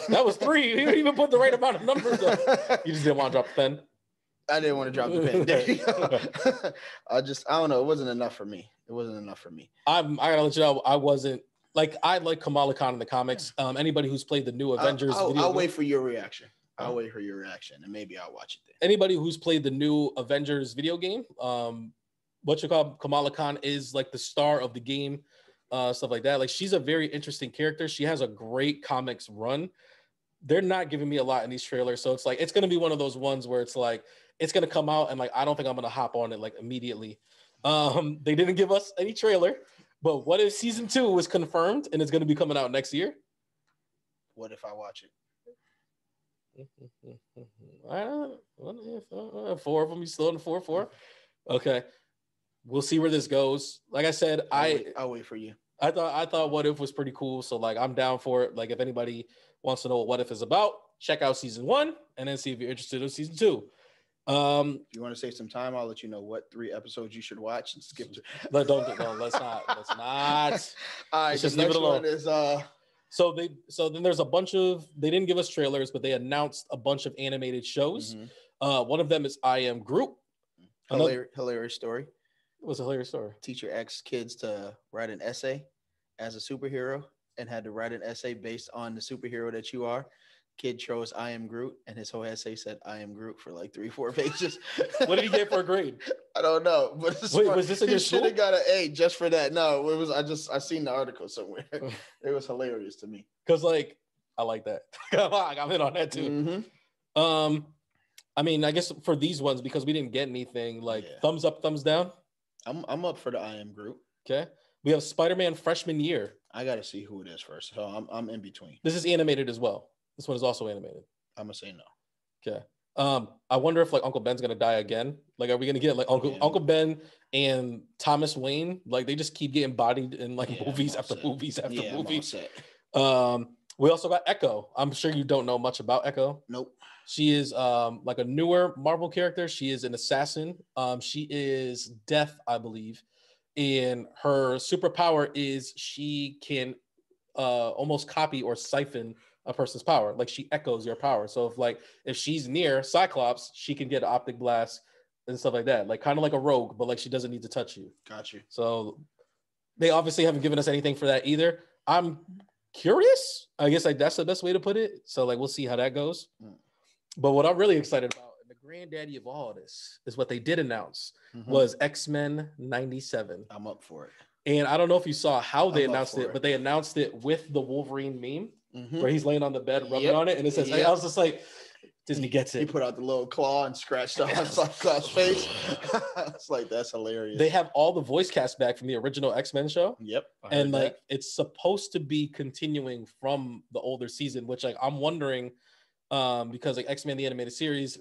That was 3. You didn't even put the right amount of numbers up. You just didn't want to drop the pen? I didn't want to drop the pen. There you go. I don't know. It wasn't enough for me. I gotta let you know, I wasn't like, I like Kamala Khan in the comics. Anybody who's played the new Avengers I'll wait for your reaction. I'll wait for your reaction and maybe I'll watch it then. Anybody who's played the new Avengers video game, Kamala Khan is like the star of the game. Stuff like that. Like she's a very interesting character. She has a great comics run. They're not giving me a lot in these trailers, so it's like it's gonna be one of those ones where it's like it's gonna come out and like I don't think I'm gonna hop on it like immediately. They didn't give us any trailer, but what if season 2 was confirmed and it's gonna be coming out next year? What if I watch it? 4 of them. You still in the 4-4? Okay. We'll see where this goes. Like I said, I'll wait for you. I thought What If was pretty cool. So like I'm down for it. Like if anybody wants to know what If is about, check out season 1 and then see if you're interested in season 2. If you want to save some time, I'll let you know what 3 episodes you should watch and skip to. Let's not. All right, let's just the leave it next alone. one is So then there's a bunch of, they didn't give us trailers, but they announced a bunch of animated shows. One of them is I Am Groot. Hilarious story. It was a hilarious story. Teacher asked kids to write an essay as a superhero and had to write an essay based on the superhero that you are. Kid chose I Am Groot, and his whole essay said I Am Groot for like 3-4 pages. What did he get for a grade? I don't know. But wait, was this in your school? He should have got an A just for that. No, it was. I seen the article somewhere. It was hilarious to me. Because like I like that. I'm in on that too. I mean, I guess for these ones, because we didn't get anything, like thumbs up, thumbs down. I'm up for the I Am Groot. Okay. We have Spider-Man Freshman Year. I got to see who it is first. So I'm in between. This is animated as well. This one is also animated. I'm gonna say no. Okay. I wonder if like Uncle Ben's gonna die again. Like, are we gonna get like Uncle Ben and Thomas Wayne? Like, they just keep getting bodied in like movies after movies after movies. We also got Echo. I'm sure you don't know much about Echo. Nope. She is like a newer Marvel character. She is an assassin. She is death, I believe, and her superpower is she can almost copy or siphon a person's power. Like, she echoes your power. So if she's near Cyclops, she can get an optic blast and stuff like that. Like, kind of like a rogue, but like she doesn't need to touch you. Got you. So they obviously haven't given us anything for that either. I'm curious. I guess like that's the best way to put it. So like we'll see how that goes. But what I'm really excited about, and the granddaddy of all this, is what they did announce was X-Men 97. I'm up for it. And I don't know if you saw how they announced it, but they announced it with the Wolverine meme where he's laying on the bed rubbing on it, and it says, I was just like, Disney gets it. He put out the little claw and scratched off Cyclops' face. It's like, that's hilarious. They have all the voice cast back from the original X-Men show. Yep. And like it's supposed to be continuing from the older season, which like I'm wondering, because like X-Men the animated series,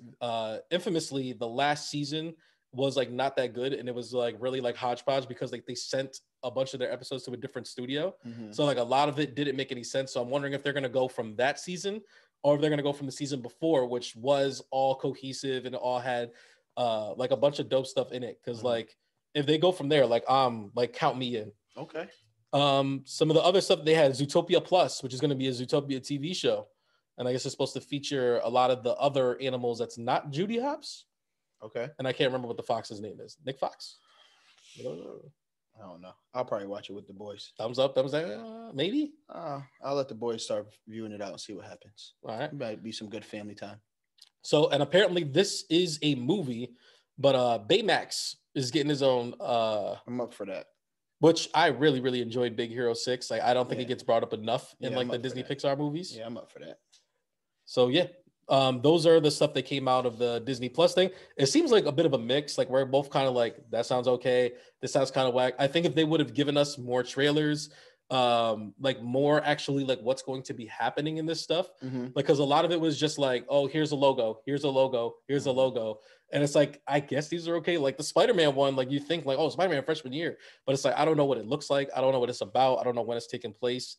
infamously the last season was like not that good, and it was like really like hodgepodge because like they sent a bunch of their episodes to a different studio. So like a lot of it didn't make any sense. So I'm wondering if they're going to go from that season or if they're going to go from the season before, which was all cohesive and all had like a bunch of dope stuff in it. Because like if they go from there, like like count me in. Okay. Some of the other stuff they had, Zootopia Plus, which is going to be a Zootopia TV show, and I guess it's supposed to feature a lot of the other animals that's not Judy Hopps. Okay. And I can't remember what the fox's name is. Nick Fox? I don't know. I'll probably watch it with the boys. Thumbs up, thumbs down, maybe? I'll let the boys start viewing it out and see what happens. All right. It might be some good family time. So, and apparently this is a movie, but Baymax is getting his own. I'm up for that. Which I really, really enjoyed Big Hero 6. Like, I don't think it gets brought up enough in like the Disney Pixar movies. Yeah, I'm up for that. So, yeah. Those are the stuff that came out of the Disney Plus thing. It seems like a bit of a mix. Like, we're both kind of like, that sounds okay. This sounds kind of whack. I think if they would have given us more trailers, like more actually like what's going to be happening in this stuff, because a lot of it was just like, oh, here's a logo, here's a logo, here's a logo. And it's like, I guess these are okay. Like the Spider-Man one, like you think like, oh, Spider-Man freshman year, but it's like, I don't know what it looks like. I don't know what it's about. I don't know when it's taking place.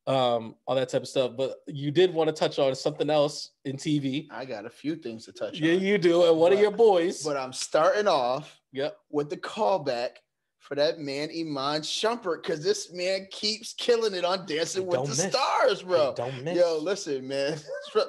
All that type of stuff. But you did want to touch on something else in TV. I got a few things to touch on. Yeah, you do. And one of your boys. But I'm starting off with the callback for that man, Iman Shumpert, because this man keeps killing it on Dancing with the Stars, bro. Don't miss. Yo, listen, man.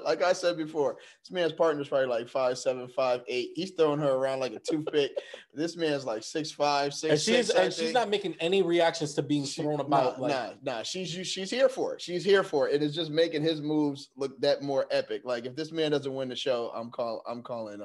Like I said before, this man's partner is probably like 5'7", 5'8". He's throwing her around like a toothpick. This man's like 6'5", 6'6". And she's not making any reactions to being thrown about. Nah. She's here for it. She's here for it. It is just making his moves look that more epic. Like if this man doesn't win the show, I'm calling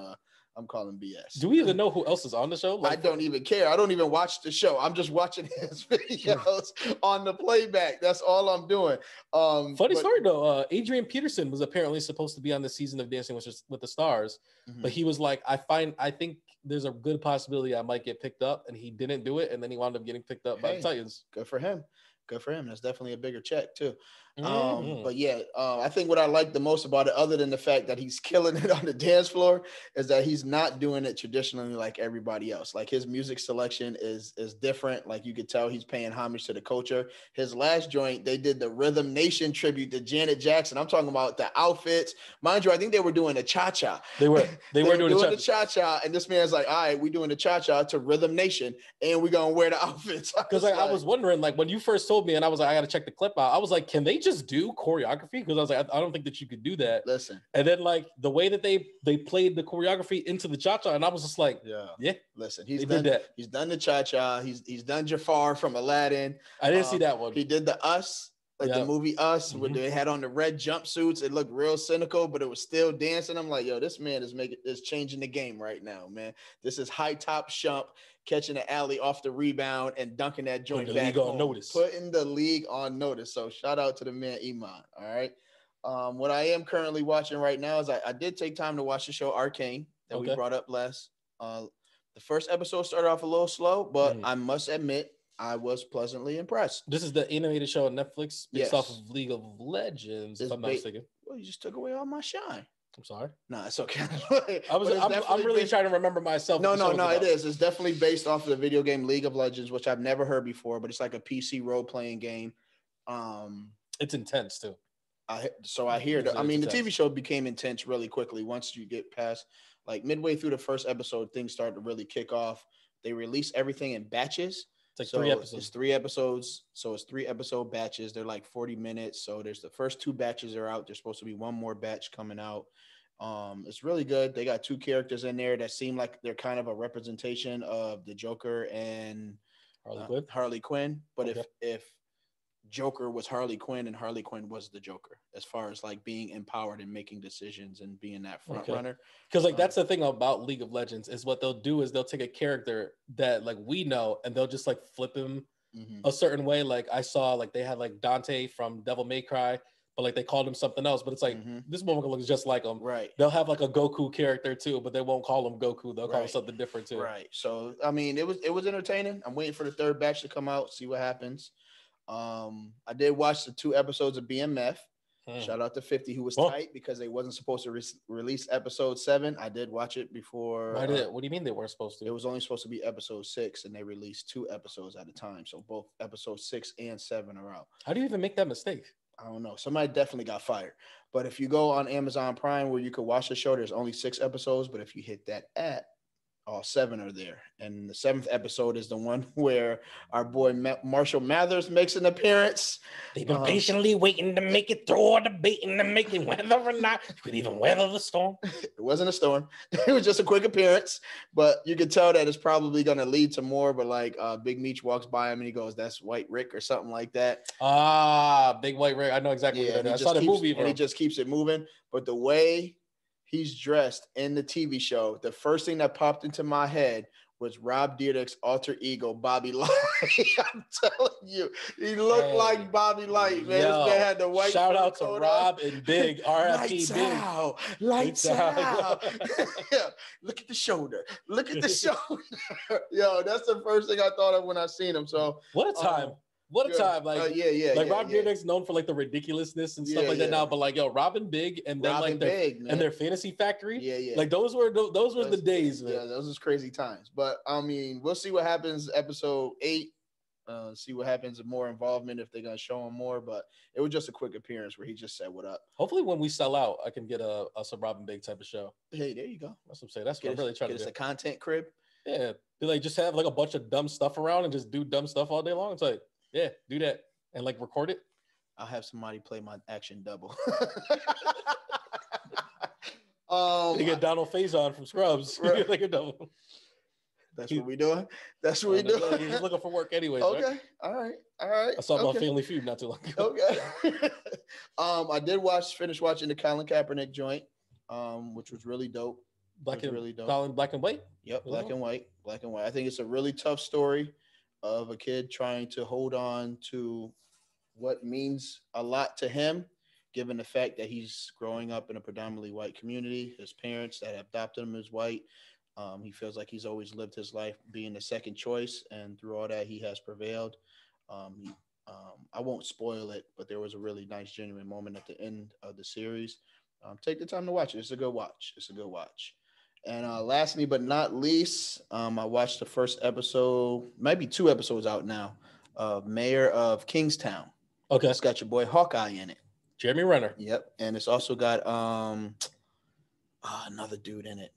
BS. Do we even know who else is on the show? Like, I don't even care. I don't even watch the show. I'm just watching his videos on the playback. That's all I'm doing. Funny story though. Adrian Peterson was apparently supposed to be on the season of Dancing with the Stars, but he was like, I think there's a good possibility I might get picked up, and he didn't do it, and then he wound up getting picked up by the Titans. Good for him. That's definitely a bigger check too. But yeah, I think what I like the most about it, other than the fact that he's killing it on the dance floor, is that he's not doing it traditionally like everybody else. Like his music selection is different. Like you could tell he's paying homage to the culture. His last joint, they did the Rhythm Nation tribute to Janet Jackson. I'm talking about the outfits. Mind you, I think they were doing a cha-cha. They were doing the cha-cha, and this man's like, all right, we doing the cha-cha to Rhythm Nation, and we're gonna wear the outfits. Because I was wondering, like when you first told me, and I was like, I gotta check the clip out. I was like, can they just do choreography? Because I was like, I don't think that you could do that. Listen. And then like the way that they played the choreography into the cha-cha, and I was just like, yeah. Listen, he's done that. He's done the cha-cha. He's done Jafar from Aladdin. I didn't see that one. He did the Us. Like the movie Us, where they had on the red jumpsuits. It looked real cynical, but it was still dancing. I'm like, yo, this man is changing the game right now, man. This is high top Shump catching the alley off the rebound and dunking that joint Putting the back league home. on notice. Putting the league on notice. So shout out to the man Iman. All right. What I am currently watching right now is I did take time to watch the show Arcane that we brought up last. The first episode started off a little slow, but I must admit, I was pleasantly impressed. This is the animated show on Netflix based off of League of Legends, if I'm not mistaken. Well, you just took away all my shine. I'm sorry. Nah, it's okay. I'm really trying to remember myself. No, it is. It's definitely based off of the video game League of Legends, which I've never heard before, but it's like a PC role-playing game. It's intense, too. I hear that. I mean, the TV show became intense really quickly. Once you get past, like, midway through the first episode, things start to really kick off. They release everything in batches. It's like 3 episodes. It's 3 episodes. So it's 3 episode batches. They're like 40 minutes. So there's the first 2 batches are out. There's supposed to be one more batch coming out. It's really good. They got 2 characters in there that seem like they're kind of a representation of the Joker and Harley Quinn. But if Joker was Harley Quinn and Harley Quinn was the Joker, as far as like being empowered and making decisions and being that front runner. Because like that's the thing about League of Legends is what they'll do is they'll take a character that like we know and they'll just like flip him a certain way. Like I saw like they had like Dante from Devil May Cry, but like they called him something else. But it's like this motherfucker looks just like him. Right. They'll have like a Goku character too, but they won't call him Goku. They'll call him something different too. Right. So I mean, it was entertaining. I'm waiting for the 3rd batch to come out, see what happens. I did watch the 2 episodes of BMF. Shout out to 50, who was tight because they wasn't supposed to release episode 7. I did watch it before. What do you mean they weren't supposed to? It was only supposed to be episode 6, and they released 2 episodes at a time. So both episode 6 and 7 are out. How do you even make that mistake? I don't know. Somebody definitely got fired. But if you go on Amazon Prime where you could watch the show, there's only 6 episodes. But if you hit that app, all 7 are there. And the 7th episode is the one where our boy Marshall Mathers makes an appearance. They've been patiently waiting to make it through all the baiting to make it whether or not you could even weather the storm. It wasn't a storm. It was just a quick appearance. But you could tell that it's probably going to lead to more. But like Big Meech walks by him and he goes, "That's White Rick," or something like that. Big White Rick. I know exactly what that is. I saw the movie. And he just keeps it moving. But the way he's dressed in the TV show, the first thing that popped into my head was Rob Dyrdek's alter ego, Bobby Light. I'm telling you, he looked like Bobby Light, man. This man had the white. Shout out to Rob and Big, R.I.P. Big. Lights out. Yeah. Look at the shoulder. Look at the shoulder. Yo, that's the first thing I thought of when I seen him. So what a time. What a time. Like, Rob Dyrdek's known for like the ridiculousness and stuff like that now, but like, yo, Robin Big and then like their Fantasy Factory. Like those were the days, man. Yeah, those was crazy times. But I mean, we'll see what happens episode 8. See what happens, more involvement if they're gonna show him more. But it was just a quick appearance where he just said what up. Hopefully when we sell out, I can get a some Robin Big type of show. Hey, there you go. That's what I'm saying. That's what I'm really trying to do. It's a content crib. Yeah. They like just have like a bunch of dumb stuff around and just do dumb stuff all day long. It's like, yeah, do that and like record it. I'll have somebody play my action double. They get Donald Faison from Scrubs. Right. Like a double. That's what we doing. That's what we doing. He's just looking for work anyways. Okay. Right? All right. I saw him on Family Feud not too long ago. Okay. I did finish watching the Colin Kaepernick joint, which was really dope. Colin Black and White. Yep, Black and White. I think it's a really tough story of a kid trying to hold on to what means a lot to him, given the fact that he's growing up in a predominantly white community. His parents that adopted him as white. He feels like he's always lived his life being the second choice, and through all that, he has prevailed. I won't spoil it, but there was a really nice, genuine moment at the end of the series. Take the time to watch it. It's a good watch. And lastly but not least, I watched the first episode, might be 2 episodes out now, of Mayor of Kingstown. Okay. It's got your boy Hawkeye in it. Jeremy Renner. Yep. And it's also got another dude in it.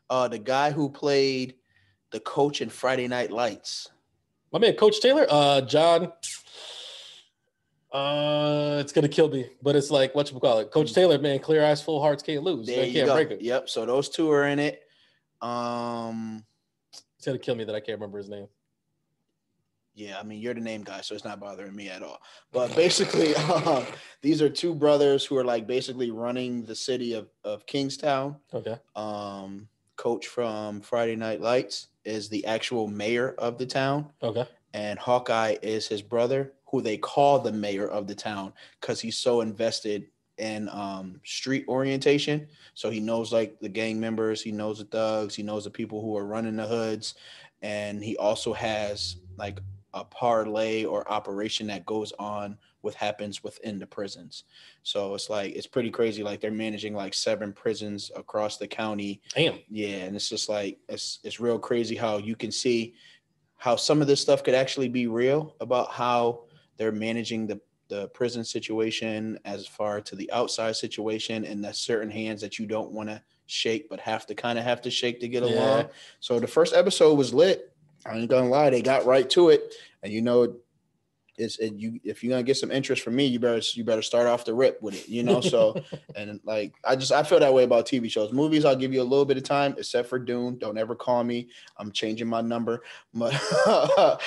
The guy who played the coach in Friday Night Lights. My man, Coach Taylor. John. It's gonna kill me, but it's like whatchamacallit. Coach Taylor, man, clear eyes, full hearts can't lose. There They you can't go. break it. Yep. So those two are in it. It's gonna kill me that I can't remember his name. Yeah, I mean, you're the name guy, so it's not bothering me at all. But basically, these are two brothers who are like basically running the city of Kingstown. Okay. Coach from Friday Night Lights is the actual mayor of the town. Okay. And Hawkeye is his brother, who they call the mayor of the town because he's so invested in street orientation. So he knows like the gang members, he knows the thugs, he knows the people who are running the hoods. And he also has like a parlay or operation that goes on what happens within the prisons. So it's like, it's pretty crazy. Like they're managing like 7 prisons across the county. Damn. Yeah. And it's just like, it's real crazy how you can see how some of this stuff could actually be real about how they're managing the prison situation as far to the outside situation, and that certain hands that you don't want to shake, but have to shake to get along. So the first episode was lit. I ain't gonna lie, they got right to it, and you know, if you're gonna get some interest from me, you better start off the rip with it, you know. So, and like I feel that way about TV shows. Movies, I'll give you a little bit of time, except for Dune. Don't ever call me. I'm changing my number. But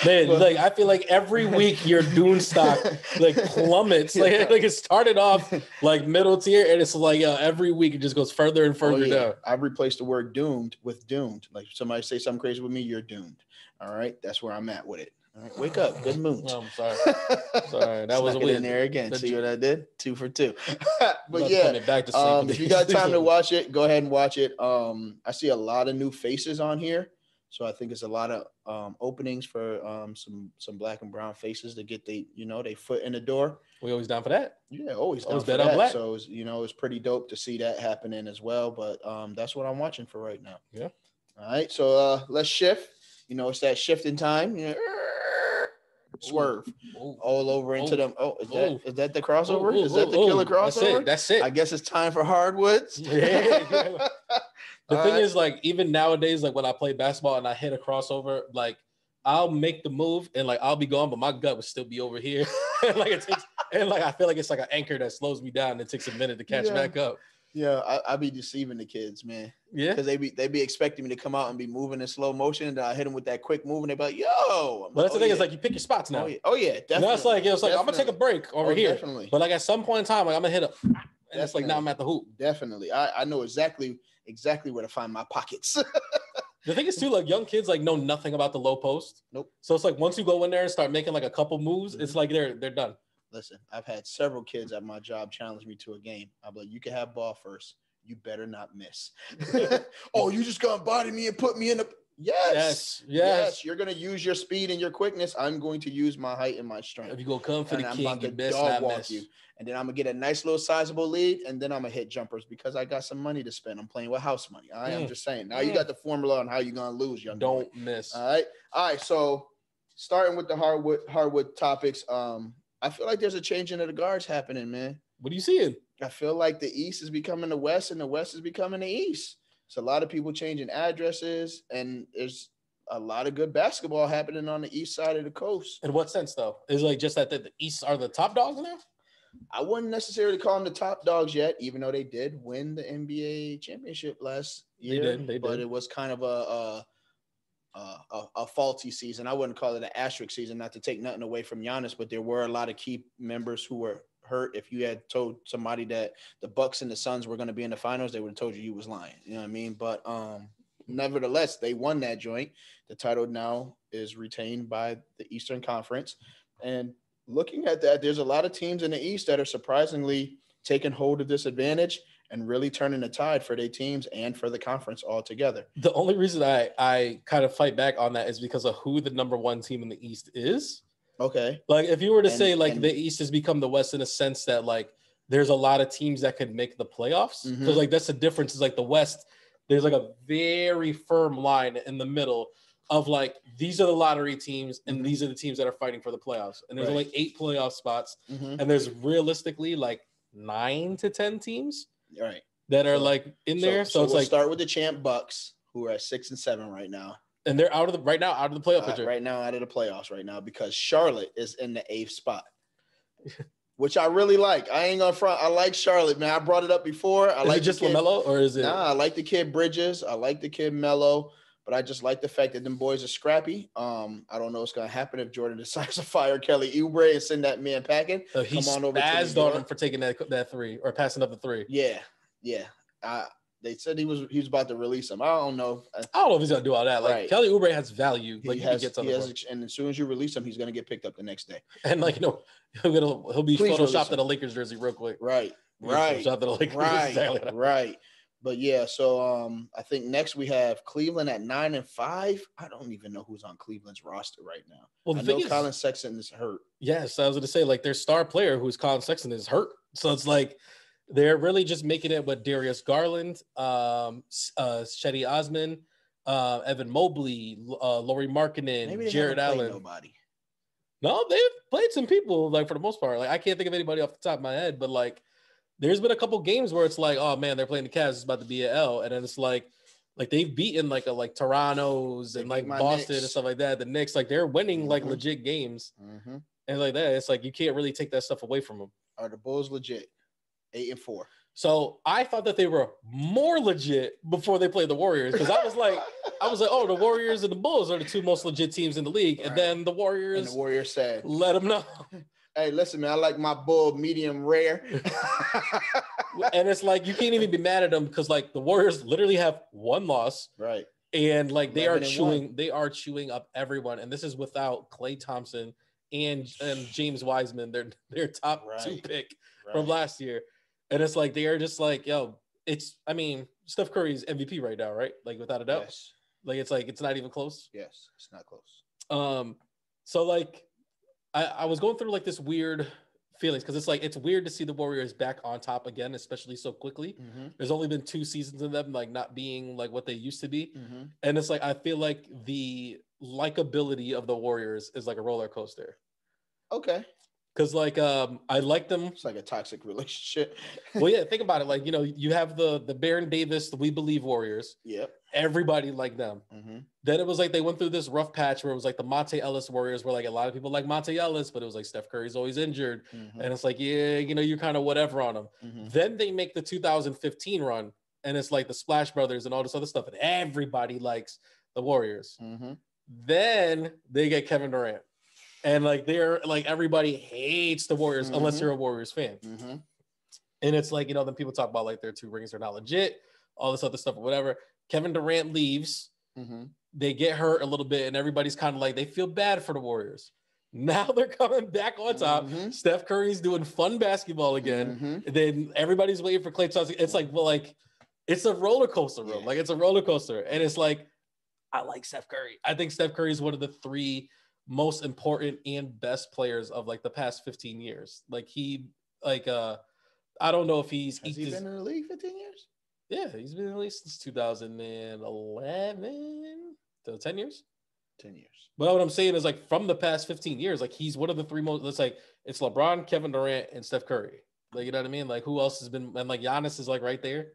like I feel like every week your Dune stock like plummets. Like it started off like middle tier, and it's like every week it just goes further and further down. I've replaced the word doomed with doomed. Like somebody say something crazy with me, you're doomed. All right, that's where I'm at with it. All right, wake up. Good mood. Oh, I'm sorry. That was in there again. See what I did? 2 for 2. But yeah, back to sleep if you got time to watch it, go ahead and watch it. I see a lot of new faces on here, so I think it's a lot of openings for some black and brown faces to get they foot in the door. We always down for that. Yeah, always down for that. So it's pretty dope to see that happening as well. But that's what I'm watching for right now. Yeah. All right, so let's shift. It's that shifting time. Swerve all over into them. Oh, is that the crossover? Is that the killer crossover? That's it. I guess it's time for Hardwoods. The thing is, like, even nowadays, like when I play basketball and I hit a crossover, like I'll make the move and like I'll be gone, but my gut would still be over here. I feel like it's like an anchor that slows me down and it takes a minute to catch back up. Yeah, I be deceiving the kids, man. Yeah, because they be expecting me to come out and be moving in slow motion, and I hit them with that quick move, and they be like, "Yo!" But that's the thing is like you pick your spots now. Oh yeah, definitely. It's like I'm gonna take a break over here. Definitely. But like at some point in time, like I'm gonna hit up, and it's like now I'm at the hoop. Definitely, I know exactly where to find my pockets. The thing is too, like young kids like know nothing about the low post. Nope. So it's like once you go in there and start making like a couple moves, it's like they're done. Listen, I've had several kids at my job challenge me to a game. I'm like, you can have ball first. You better not miss. Oh, you just gonna body me and put me in the yes. You're gonna use your speed and your quickness. I'm going to use my height and my strength. If you go come for the king, you best not miss. You. And then I'm gonna get a nice little sizable lead, and then I'm gonna hit jumpers because I got some money to spend. I'm playing with house money. All right, I'm just saying. Now you got the formula on how you're gonna lose, young boy. Don't miss. All right. So starting with the hardwood topics, I feel like there's a changing of the guards happening, man. What are you seeing? I feel like the East is becoming the West and the West is becoming the East. It's a lot of people changing addresses, and there's a lot of good basketball happening on the East side of the coast. In what sense, though? Is like just that the East are the top dogs now? I wouldn't necessarily call them the top dogs yet, even though they did win the NBA championship last year. They did. But it was kind of a faulty season. I wouldn't call it an asterisk season, not to take nothing away from Giannis, but there were a lot of key members who were hurt. If you had told somebody that the Bucks and the Suns were going to be in the finals, they would have told you was lying. You know what I mean? But nevertheless, they won that joint. The title now is retained by the Eastern Conference. And looking at that, there's a lot of teams in the East that are surprisingly taking hold of this advantage and really turning the tide for their teams and for the conference altogether. The only reason I kind of fight back on that is because of who the number one team in the East is. Okay. Like if you were to say like the East has become the West in a sense that like there's a lot of teams that could make the playoffs. Because like that's the difference is like the West, there's like a very firm line in the middle of like these are the lottery teams and these are the teams that are fighting for the playoffs. And there's only 8 playoff spots. And there's realistically like 9 to 10 teams that are like in there. So it's we'll like start with the champ Bucks, who are at 6 and 7 right now. And they're out of the playoff picture. Right now, out of the playoffs right now, because Charlotte is in the 8th spot. which I really like. I ain't gonna front. I like Charlotte, man. I brought it up before. I like it just LaMelo, or is it? Nah, I like the kid Bridges. I like the kid Melo, but I just like the fact that them boys are scrappy. I don't know what's gonna happen if Jordan decides to fire Kelly Oubre and send that man packing. He spazzed on him for taking that three or passing up the three. Yeah. They said he was about to release him. I don't know. I don't know if he's gonna do all that. Like right. Kelly Oubre has value. Like he has, and as soon as you release him, he's gonna get picked up the next day. And like he'll be photoshopped in a Lakers jersey real quick. Right. But yeah, so I think next we have Cleveland at 9-5. I don't even know who's on Cleveland's roster right now. Well, I know Colin Sexton is hurt. Yes, I was gonna say like their star player, who's Colin Sexton, is hurt. So it's like they're really just making it with Darius Garland, Shetty Osman, Evan Mobley, Lauri Markkanen, Jared Allen. Nobody. No, they've played some people, like for the most part. Like I can't think of anybody off the top of my head, but like there's been a couple games where it's like, oh man, they're playing the Cavs, it's about to be an L, and then it's like they've beaten like Toronto's and like Boston and stuff like that. The Knicks, like they're winning like legit games, and like that, it's like you can't really take that stuff away from them. Are the Bulls legit? 8-4. So I thought that they were more legit before they played the Warriors, because I was like, oh, the Warriors and the Bulls are the two most legit teams in the league, and then the Warriors said, let them know. Hey, listen, man, I like my bull medium rare. And it's like you can't even be mad at them because like the Warriors literally have one loss, right? And like they are chewing up everyone, and this is without Klay Thompson and James Wiseman, their top two pick from last year. And it's like they are just like, yo, Steph Curry's MVP right now, right? Like without a doubt. Yes. Like it's not even close. Yes, it's not close. So like I was going through like this weird feelings because it's like it's weird to see the Warriors back on top again, especially so quickly. There's only been 2 seasons of them like not being like what they used to be. And it's like I feel like the likability of the Warriors is like a roller coaster. Okay. Because like I like them. It's like a toxic relationship. Well, yeah, think about it. Like, you know, you have the Baron Davis, the We Believe Warriors. Yep. Everybody liked them. Then it was like they went through this rough patch where it was like the Monte Ellis Warriors, where like a lot of people like Monte Ellis, but it was like Steph Curry's always injured. And it's like, yeah, you know, you're kind of whatever on them. Then they make the 2015 run, and it's like the Splash Brothers and all this other stuff, and everybody likes the Warriors. Then they get Kevin Durant. And like they're like everybody hates the Warriors unless you're a Warriors fan. And it's like, you know, then people talk about like their 2 rings are not legit, all this other stuff or whatever. Kevin Durant leaves, they get hurt a little bit, and everybody's kind of like they feel bad for the Warriors. Now they're coming back on top. Steph Curry's doing fun basketball again. And then everybody's waiting for Klay Thompson. It's like, well, like it's a roller coaster, bro. Like it's a roller coaster. And it's like, I like Steph Curry. I think Steph Curry is one of the 3 most important and best players of like the past 15 years. Like he, like, I don't know if has he been in the league 15 years? Yeah, he's been in the league since 2011. So 10 years? 10 years. But what I'm saying is like from the past 15 years, like he's one of the 3 most, it's like, it's LeBron, Kevin Durant, and Steph Curry. Like, you know what I mean? Like who else has been, and like Giannis is like right there.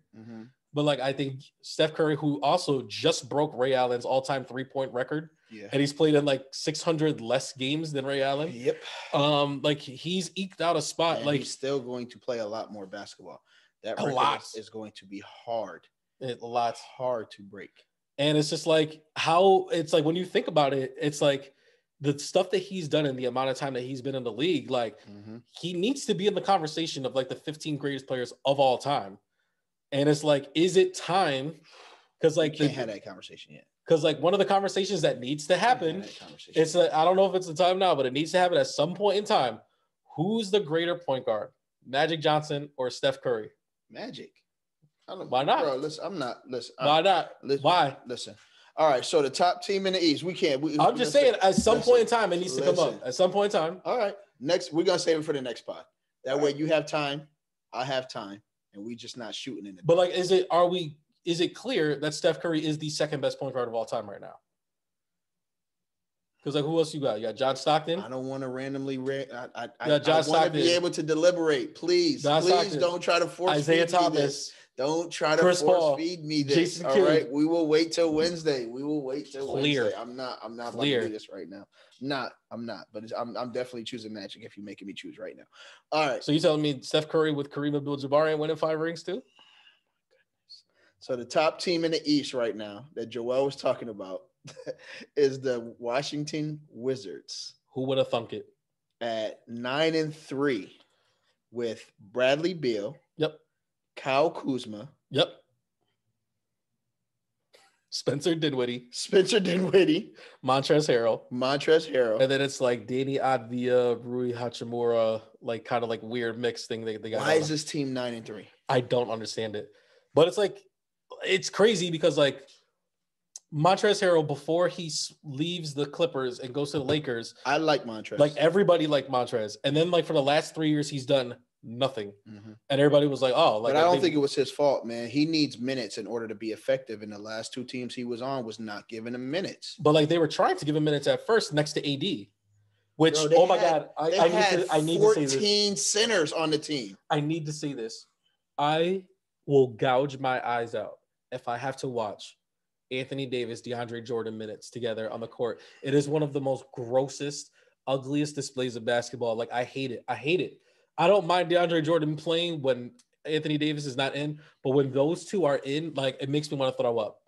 But like, I think Steph Curry, who also just broke Ray Allen's all-time 3-point record. And he's played in like 600 less games than Ray Allen. Like he's eked out a spot. And like he's still going to play a lot more basketball. That is going to be hard. Hard to break. And it's just like how it's like when you think about it, it's like the stuff that he's done in the amount of time that he's been in the league, like he needs to be in the conversation of like the 15 greatest players of all time. And it's like, is it time? Because like can't have that conversation yet. Because like one of the conversations that needs to happen, it's I don't know if it's the time now, but it needs to happen at some point in time. Who's the greater point guard, Magic Johnson or Steph Curry? Magic. I don't, why not? Bro, listen, I'm not. Listen. Why not? Why? Listen. All right. So the top team in the East, I'm just saying, at some point in time, it needs to come up. At some point in time. All right. Next, we're gonna save it for the next pod. That way, you have time, I have time, and we just not shooting in it. But like, is it clear that Steph Curry is the second best point guard of all time right now? Because like, who else you got? You got John Stockton. I don't want to randomly. I want to be able to deliberate. Please, John please Stockton. don't try to force Isaiah feed me Thomas. this. Don't try to Chris force Paul, feed me this. Jason All Kidd. right, we will wait till Wednesday. Wednesday. I'm not about to do this right now. I'm not. But I'm definitely choosing Magic if you're making me choose right now. All right. So you telling me Steph Curry with Kareem Abdul-Jabbar ain't winning 5 rings too? So the top team in the East right now that Joel was talking about is the Washington Wizards. Who would have thunk it? At 9-3 with Bradley Beal. Yep. Kyle Kuzma. Yep. Spencer Dinwiddie. Montrezl Harrell. And then it's like Danny Advia, Rui Hachimura, like kind of like weird mix thing they got. Why is this team 9-3? I don't understand it. But it's like, it's crazy because like Montrezl Harrell, before he leaves the Clippers and goes to the Lakers. I like Montrezl. Like everybody liked Montrezl. And then like for the last 3 years, he's done nothing. Mm-hmm. And everybody was like, oh. Like, but I don't think it was his fault, man. He needs minutes in order to be effective. And the last 2 teams he was on was not giving him minutes. But like they were trying to give him minutes at first next to AD. Which, oh my God, I need to say this. 14 centers on the team. I need to say this. I will gouge my eyes out if I have to watch Anthony Davis, DeAndre Jordan minutes together on the court. It is one of the most grossest, ugliest displays of basketball. Like, I hate it. I don't mind DeAndre Jordan playing when Anthony Davis is not in, but when those two are in, like, it makes me want to throw up.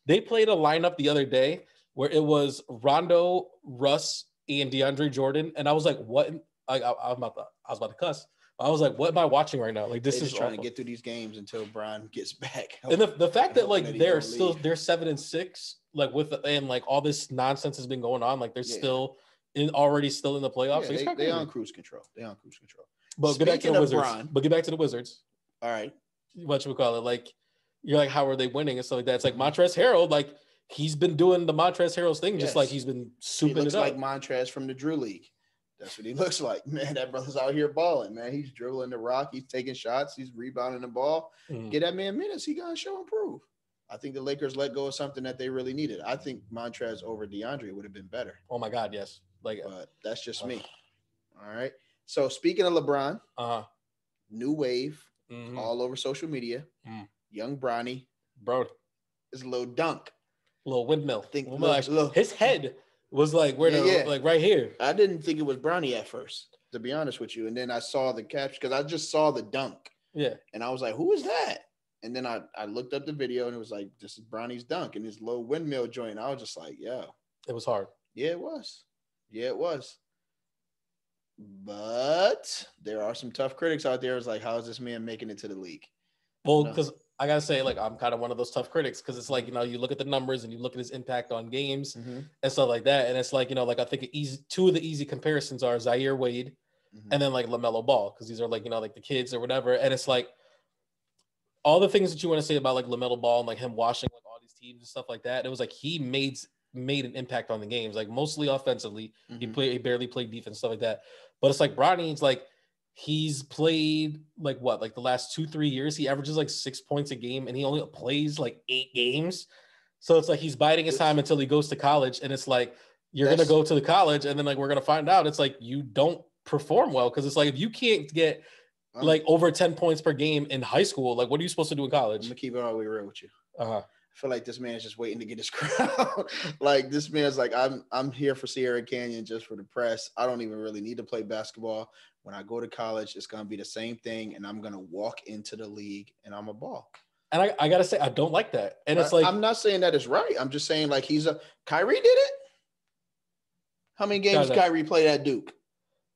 They played a lineup the other day where it was Rondo, Russ, and DeAndre Jordan, and I was like, "What?" I was about to cuss. I was like, "What am I watching right now?" Like, this is trying to get through these games until Brian gets back. And the fact that like they're 7-6, like and like all this nonsense has been going on, like they're still in the playoffs. Yeah, they're on cruise control. But get back to the Wizards. All right, what you call it? Like, you're like, how are they winning and stuff like that? It's like Montrezl Harrell, like he's been doing the Montrezl Harrell thing, just like he's been souping it up. He looks like Montrezl from the Drew League. That's what he looks like, man. That brother's out here balling, man. He's dribbling the rock. He's taking shots. He's rebounding the ball. Get that man minutes. He gonna show and prove. I think the Lakers let go of something that they really needed. I think Montrezl over DeAndre would have been better. Oh my God, yes. Like, but that's just me. All right. So speaking of LeBron, new wave all over social media. Young Bronny, bro, is a little dunk, little windmill. His head was like like right here. I didn't think it was Bronny at first, to be honest with you. And then I saw the caption because I just saw the dunk. Yeah. And I was like, who is that? And then I looked up the video and it was like, this is Bronny's dunk and his little windmill joint. I was just like, yeah. It was hard. Yeah, it was. But there are some tough critics out there. It's like, how is this man making it to the league? Well, because I gotta say, like, I'm kind of one of those tough critics because it's like, you look at the numbers and you look at his impact on games and stuff like that, and it's like, like I think two of the easy comparisons are Zaire Wade and then like LaMelo Ball, because these are like like the kids or whatever, and it's like all the things that you want to say about like LaMelo Ball and like him washing like all these teams and stuff like that. It was like he made an impact on the games, like mostly offensively. He barely played defense, stuff like that. But it's like Bronny's like. He's played like the last 2-3 years. He averages like 6 points a game and he only plays like 8 games. So it's like he's biding his time until he goes to college. And it's like, you're going to go to the college and then like, we're going to find out. It's like, you don't perform well. Cause it's like, if you can't get like over 10 points per game in high school, like what are you supposed to do in college? I'm gonna keep it all the way real with you. I feel like this man is just waiting to get his crown. Like this man's like, I'm here for Sierra Canyon just for the press. I don't even really need to play basketball. When I go to college, it's going to be the same thing. And I'm going to walk into the league and I'm a ball. And I got to say, I don't like that. And it's like, I'm not saying that is right. I'm just saying like Kyrie did it. How many games Kyrie played at Duke?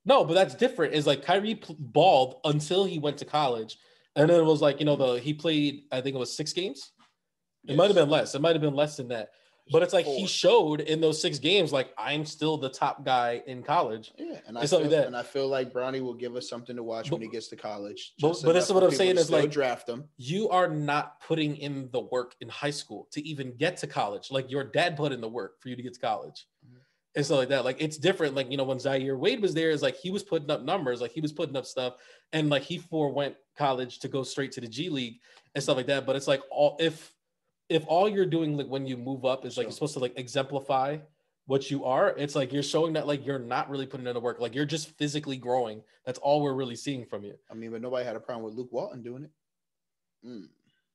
No, but that's different. It's like Kyrie balled until he went to college. And then it was like, he played, I think it was 6 games. It might have been less. It might have been less than that. But it's like 4. He showed in those 6 games, like, I'm still the top guy in college. Yeah, and I feel like Bronny will give us something to watch when he gets to college. But this is what I'm saying is like, draft him. You are not putting in the work in high school to even get to college. Like your dad put in the work for you to get to college. And stuff like that. Like it's different. Like, when Zaire Wade was there, is like he was putting up numbers, like he was putting up stuff, and like he forewent college to go straight to the G League and stuff like that. But it's like if all you're doing like when you move up is like you're supposed to like exemplify what you are, it's like you're showing that like you're not really putting in the work, like you're just physically growing. That's all we're really seeing from you. I mean, but nobody had a problem with Luke Walton doing it.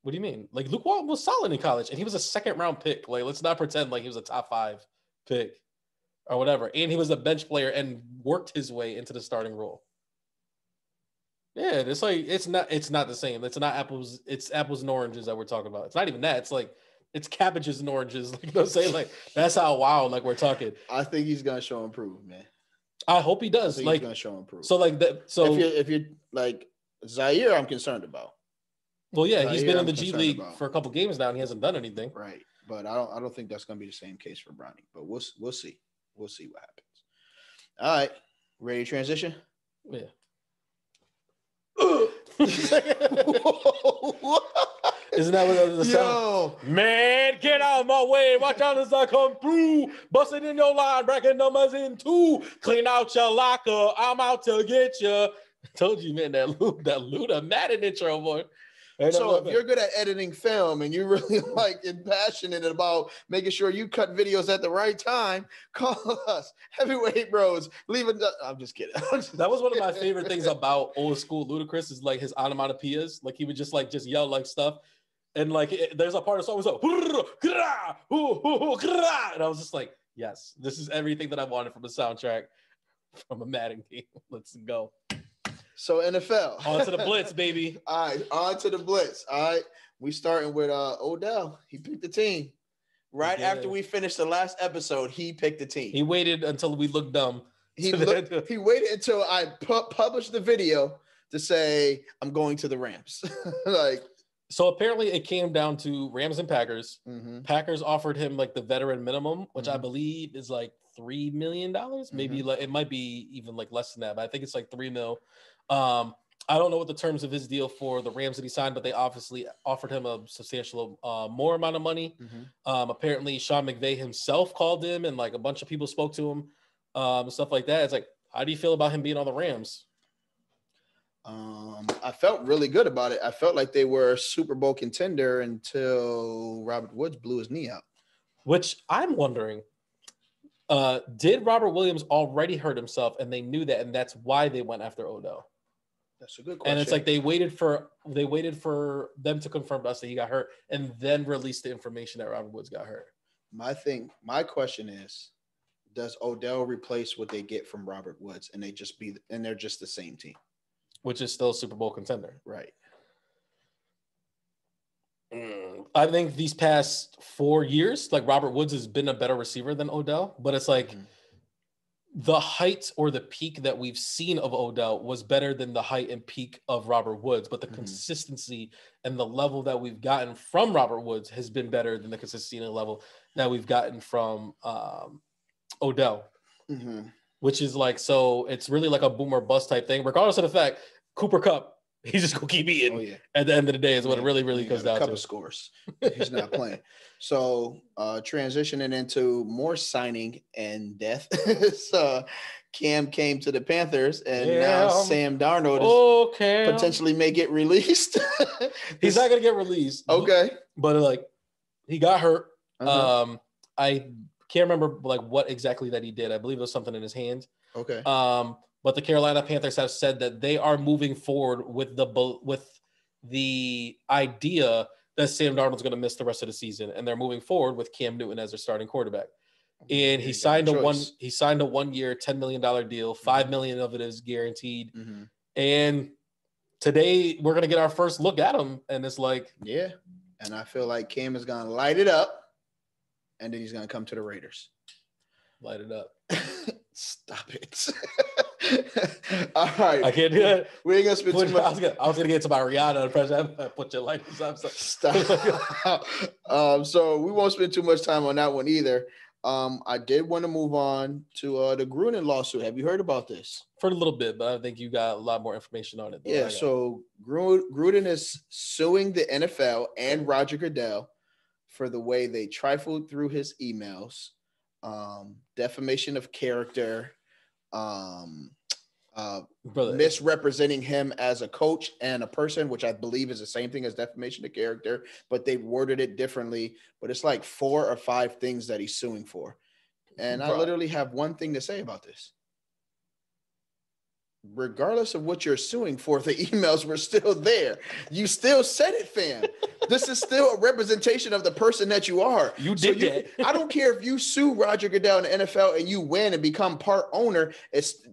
What do you mean? Like Luke Walton was solid in college, and he was a 2nd-round pick. Like, let's not pretend like he was a top 5 pick or whatever. And he was a bench player and worked his way into the starting role. Yeah, it's like it's not the same. It's not apples. It's apples and oranges that we're talking about. It's not even that. It's like it's cabbages and oranges. Like, you know what I'm saying? Like that's how wild like we're talking. I think he's gonna show improve, man. I hope he does. He's like gonna show improve. So like that. So if you're like Zaire, I'm concerned about. Well, yeah, he's been in the I'm G League about. for a couple games now, and he hasn't done anything. Right, but I don't think that's gonna be the same case for Bronny. But we'll see. We'll see what happens. All right, ready to transition? Yeah. Isn't that what the sound? Man, get out of my way. Watch out as I come through. Busting in your line, breaking numbers in 2. Clean out your locker. I'm out to get you. I told you, man, that Luda Madden intro, boy. So if you're good at editing film and you're really like and passionate about making sure you cut videos at the right time, call us, Heavyweight Bros. I'm just kidding. That was one of my favorite things about old school Ludacris is like his onomatopoeias. Like he would just yell like stuff. And like there's a part of the song was like, and I was just like, yes, this is everything that I wanted from a soundtrack from a Madden game. Let's go. So NFL. On to the Blitz, baby. All right, on to the Blitz. All right, we starting with Odell. He picked the team. Right after we finished the last episode, he picked the team. He waited until we looked dumb. He waited until I published the video to say, I'm going to the Rams. So apparently it came down to Rams and Packers. Mm-hmm. Packers offered him like the veteran minimum, which I believe is like $3 million. Maybe like it might be even like less than that, but I think it's like $3 million. I don't know what the terms of his deal for the Rams that he signed, but they obviously offered him a substantial more amount of money. Mm-hmm. Apparently Sean McVay himself called him and like a bunch of people spoke to him, stuff like that. It's like, how do you feel about him being on the Rams? I felt really good about it. I felt like they were a Super Bowl contender until Robert Woods blew his knee out. Which I'm wondering, did Robert Williams already hurt himself and they knew that, and that's why they went after Odell? That's a good question. And it's like they waited for them to confirm to us that he got hurt and then release the information that Robert Woods got hurt. My question is, does Odell replace what they get from Robert Woods and they're just the same team? Which is still a Super Bowl contender. Right. I think these past 4 years, like Robert Woods has been a better receiver than Odell, but it's like the height or the peak that we've seen of Odell was better than the height and peak of Robert Woods, but the consistency and the level that we've gotten from Robert Woods has been better than the consistency and the level that we've gotten from Odell. Mm-hmm. Which is like, so it's really like a boom or bust type thing, regardless of the fact Cooper Kupp, he's just gonna keep eating. At the end of the day is what it really comes down to. A couple scores. He's not playing. So transitioning into more signing and death. So Cam came to the Panthers, and now Sam Darnold potentially may get released. He's not gonna get released. Okay, but like he got hurt. I can't remember like what exactly that he did. I believe it was something in his hand. Okay. But the Carolina Panthers have said that they are moving forward with the idea that Sam Darnold's going to miss the rest of the season, and they're moving forward with Cam Newton as their starting quarterback. And he signed a 1 year, $10 million deal. $5 million of it is guaranteed. Mm-hmm. And today we're going to get our first look at him, and it's like, and I feel like Cam is going to light it up. And then he's going to come to the Raiders. Light it up. Stop it. All right. I can't do that. We ain't going to spend too much. I was going to get to my Rihanna impression. I put your lighters up. Stop. So we won't spend too much time on that one either. I did want to move on to the Grunin lawsuit. Have you heard about this? For a little bit, but I think you got a lot more information on it. Yeah, so Gruden is suing the NFL and Roger Goodell for the way they trifled through his emails, defamation of character, misrepresenting him as a coach and a person, which I believe is the same thing as defamation of character, but they worded it differently. But it's like 4 or 5 things that he's suing for. And I literally have one thing to say about this. regardless of what you're suing for, the emails were still there. You still said it, fam. This is still a representation of the person that you are. You did that. I don't care if you sue Roger Goodell in the NFL and you win and become part owner.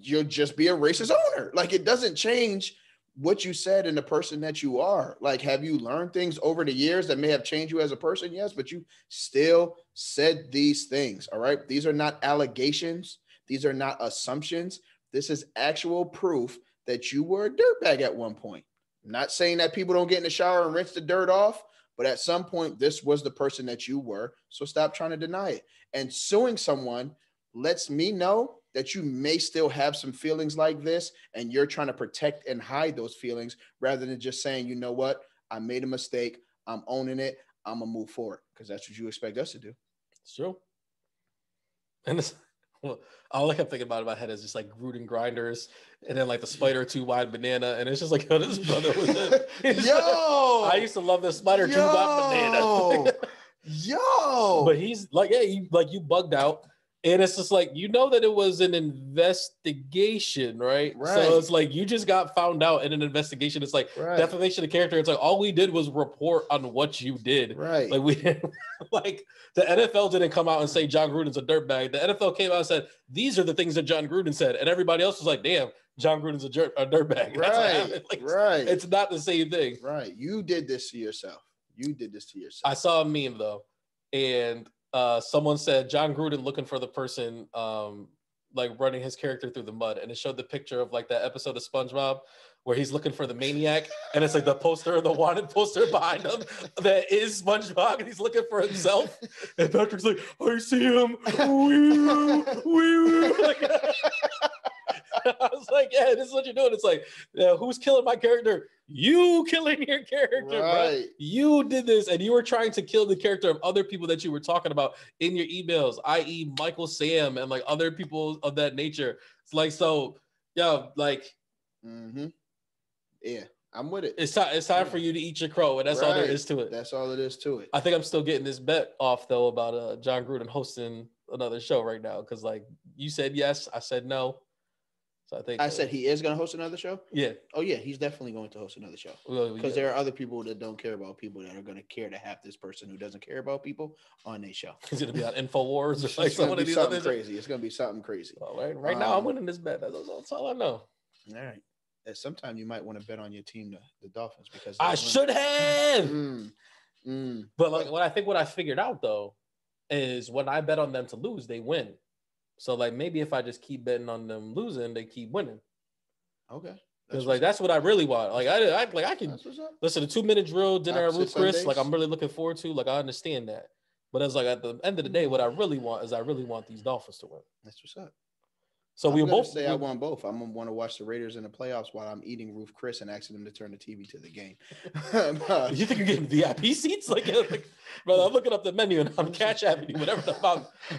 You'll just be a racist owner. Like, it doesn't change what you said and the person that you are. Like, have you learned things over the years that may have changed you as a person? Yes, but you still said these things. All right. These are not allegations. These are not assumptions. This is actual proof that you were a dirtbag at one point. I'm not saying that people don't get in the shower and rinse the dirt off, but at some point, this was the person that you were. So stop trying to deny it. And suing someone lets me know that you may still have some feelings like this, and you're trying to protect and hide those feelings rather than just saying, you know what, I made a mistake. I'm owning it. I'm going to move forward, because that's what you expect us to do. It's true. And it's, well, all I kept thinking about in my head is just like Gruden grinders, and then like the Spider 2 wide banana, and it's just like, oh, this brother was it. Yo, I used to love the Spider 2 wide banana. Yo, but he's like, yeah, you bugged out, and it's just like, you know that it was an investigation, right? So it's like you just got found out in an investigation. It's like defamation of character. It's like all we did was report on what you did. Right. Like we didn't, like the NFL didn't come out and say John Gruden's a dirtbag. The NFL came out and said these are the things that John Gruden said, and everybody else was like, damn, John Gruden's a dirtbag. Right. Like, right. It's not the same thing. Right. You did this to yourself. I saw a meme though, and someone said John Gruden looking for the person like running his character through the mud, and it showed the picture of like that episode of SpongeBob where he's looking for the maniac, and it's like the poster, the wanted poster behind him that is SpongeBob, and he's looking for himself, and Patrick's like, I see him. I was like, yeah, this is what you're doing. It's like, who's killing my character? You killing your character, right? Bro. You did this, and you were trying to kill the character of other people that you were talking about in your emails, i.e. Michael Sam and like other people of that nature. It's like, so, yeah, like, yeah, I'm with it. It's time for you to eat your crow, and that's all there is to it. That's all it is to it. I think I'm still getting this bet off though about John Gruden hosting another show right now, because like you said yes, I said no. So I think I said he is going to host another show. Yeah. Oh yeah, he's definitely going to host another show, because there are other people that don't care about people that are going to care to have this person who doesn't care about people on their show. He's going to be on InfoWars or like some of these other crazy. It's going to be something crazy. Well, right now I'm winning this bet. That's all I know. All right. Sometime you might want to bet on your team, the Dolphins, because I should have. But like what I figured out though is when I bet on them to lose, they win. So like maybe if I just keep betting on them losing, they keep winning. Okay. Because like that's what I really want. Like I can listen to 2-minute drill, dinner at Ruth Chris. Like I'm really looking forward to. Like I understand that. But it's like at the end of the day, what I really want is these Dolphins to win. That's what's up. So we both say I want both. I'm gonna want to watch the Raiders in the playoffs while I'm eating Ruth Chris and asking them to turn the TV to the game. You think you're getting VIP seats? Like, brother, I'm looking up the menu and I'm cash apping you whatever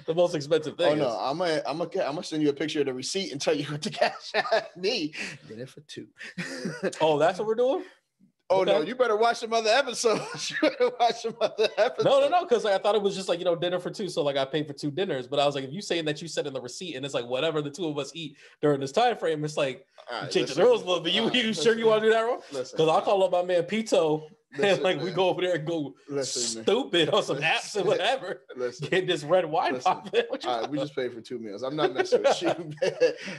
the most expensive thing. Oh no, I'm gonna send you a picture of the receipt and tell you what to cash app me. Get it for 2. Oh, that's what we're doing. Oh okay. No, you better watch some other episodes. No, because like, I thought it was just like, dinner for 2. So like I paid for 2 dinners, but I was like, if you saying that you said in the receipt and it's like whatever the 2 of us eat during this time frame, it's like change the rules a little bit. You sure you want to do that, bro? Because I'll call up my man Pito. And like we go over there and go stupid on some apps and whatever. Get this red wine popping. All right, we just paid for 2 meals. I'm not messing with you.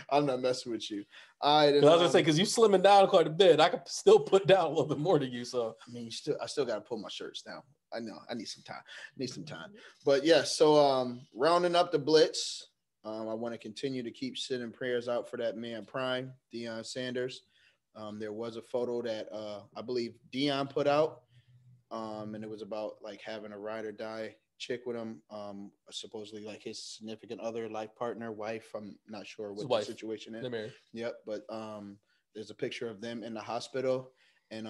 I'm not messing with you. All right. I was gonna say, because you slimming down quite a bit, I could still put down a little bit more to you. So I mean, I still got to pull my shirts down. I know. I need some time. But yeah. So rounding up the Blitz, I want to continue to keep sending prayers out for that man Prime, Deion Sanders. There was a photo that I believe Deion put out, and it was about like having a ride or die chick with him, supposedly like his significant other, life partner, wife. I'm not sure what the situation is. Yep, but there's a picture of them in the hospital, and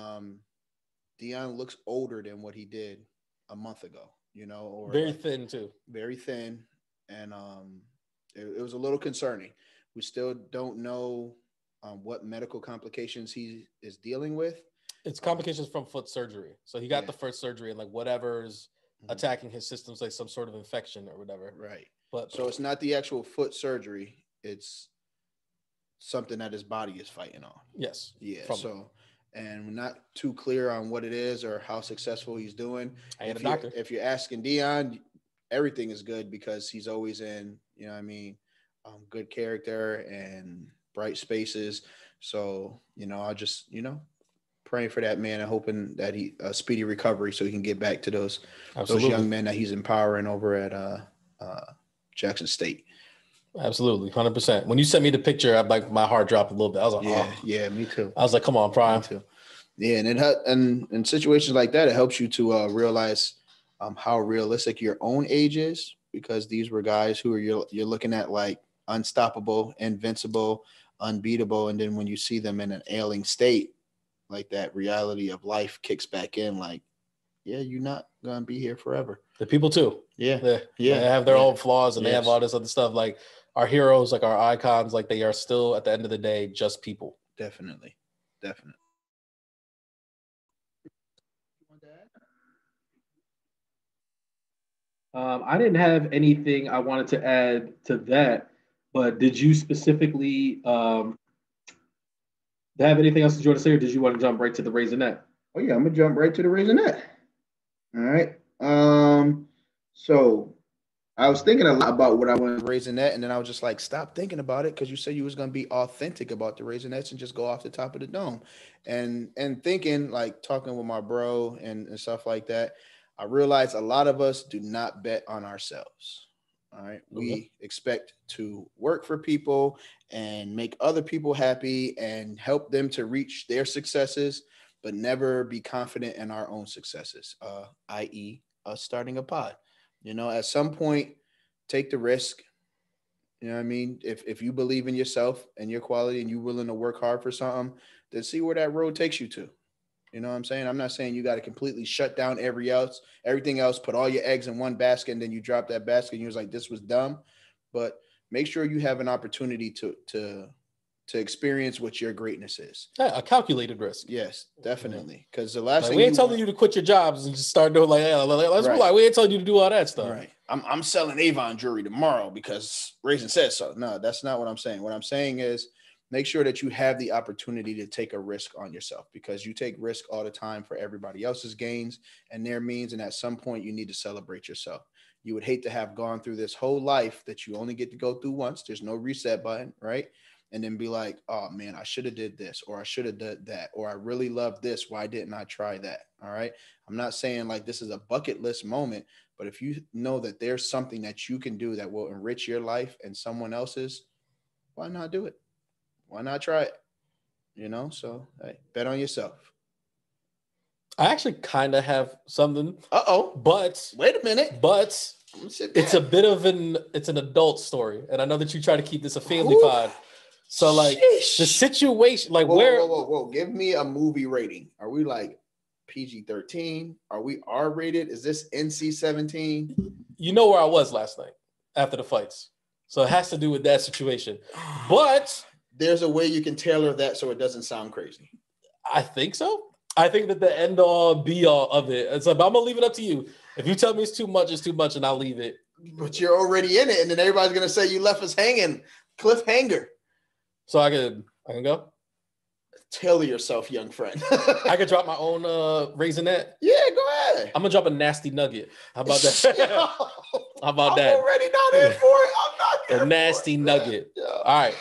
Deion looks older than what he did a month ago. Or very thin too. Very thin, and it was a little concerning. We still don't know what medical complications he is dealing with. It's complications from foot surgery. So he got the first surgery, and like whatever's attacking his systems, like some sort of infection or whatever. Right. But so it's not the actual foot surgery. It's something that his body is fighting on. Yes. Yeah. And we're not too clear on what it is or how successful he's doing. If you're asking Deion, everything is good because he's always in, you know what I mean, good character and bright spaces. So, I just, praying for that man and hoping that he speedy recovery so he can get back to those young men that he's empowering over at Jackson State. Absolutely, 100%. When you sent me the picture, my heart dropped a little bit. I was like, yeah, me too. I was like, come on, Prime. Me too. Yeah, and in situations like that, it helps you to realize how realistic your own age is, because these were guys who you're looking at like unstoppable, invincible, unbeatable, and then when you see them in an ailing state, like that reality of life kicks back in. Like, yeah, you're not gonna be here forever. The people too. Yeah. They have their own flaws and they have all this other stuff. Like our heroes, like our icons, like they are still at the end of the day just people. Definitely. I didn't have anything I wanted to add to that, but did you specifically have anything else that you want to say, or did you want to jump right to the Raisinette? Oh yeah, I'm gonna jump right to the Raisinette. All right. So I was thinking a lot about what I wanted to Raisinette, and then I was just like, stop thinking about it, because you said you was gonna be authentic about the Raisinettes and just go off the top of the dome. And thinking, like talking with my bro and stuff like that, I realized a lot of us do not bet on ourselves. All right. We expect to work for people and make other people happy and help them to reach their successes, but never be confident in our own successes, i.e. us starting a pod. At some point, take the risk. You know what I mean? If you believe in yourself and your quality and you're willing to work hard for something, then see where that road takes you to. You know what I'm saying? I'm not saying you got to completely shut down everything else, put all your eggs in one basket, and then you drop that basket and you're like, this was dumb. But make sure you have an opportunity to experience what your greatness is. Yeah, a calculated risk. Yes, definitely. Because the last thing we ain't telling you to quit your jobs and just start doing let's rely. We ain't telling you to do all that stuff. Right. I'm selling Avon jewelry tomorrow because Raisin says so. No, that's not what I'm saying. What I'm saying is make sure that you have the opportunity to take a risk on yourself, because you take risk all the time for everybody else's gains and their means. And at some point you need to celebrate yourself. You would hate to have gone through this whole life that you only get to go through once. There's no reset button, right? And then be like, oh man, I should have did this, or I should have done that, or I really love this. Why didn't I try that? All right. I'm not saying like this is a bucket list moment, but if you know that there's something that you can do that will enrich your life and someone else's, why not do it? Why not try it? So hey, bet on yourself. I actually kind of have something. But wait a minute. But it's a bit of an adult story, and I know that you try to keep this a family pod. So like the situation, like whoa, give me a movie rating. Are we like PG-13? Are we R-rated? Is this NC-17? You know where I was last night after the fights, so it has to do with that situation. But there's a way you can tailor that so it doesn't sound crazy. I think so. I think that the end all be all of it. It's like, I'm gonna leave it up to you. If you tell me it's too much, and I'll leave it. But you're already in it, and then everybody's gonna say you left us hanging. Cliffhanger. So I can go? Tailor yourself, young friend. I could drop my own Raisinette. Yeah, go ahead. I'm gonna drop a nasty nugget. How about that? How about that? I'm already not in for it. I'm not there. A nasty nugget. Yeah. All right.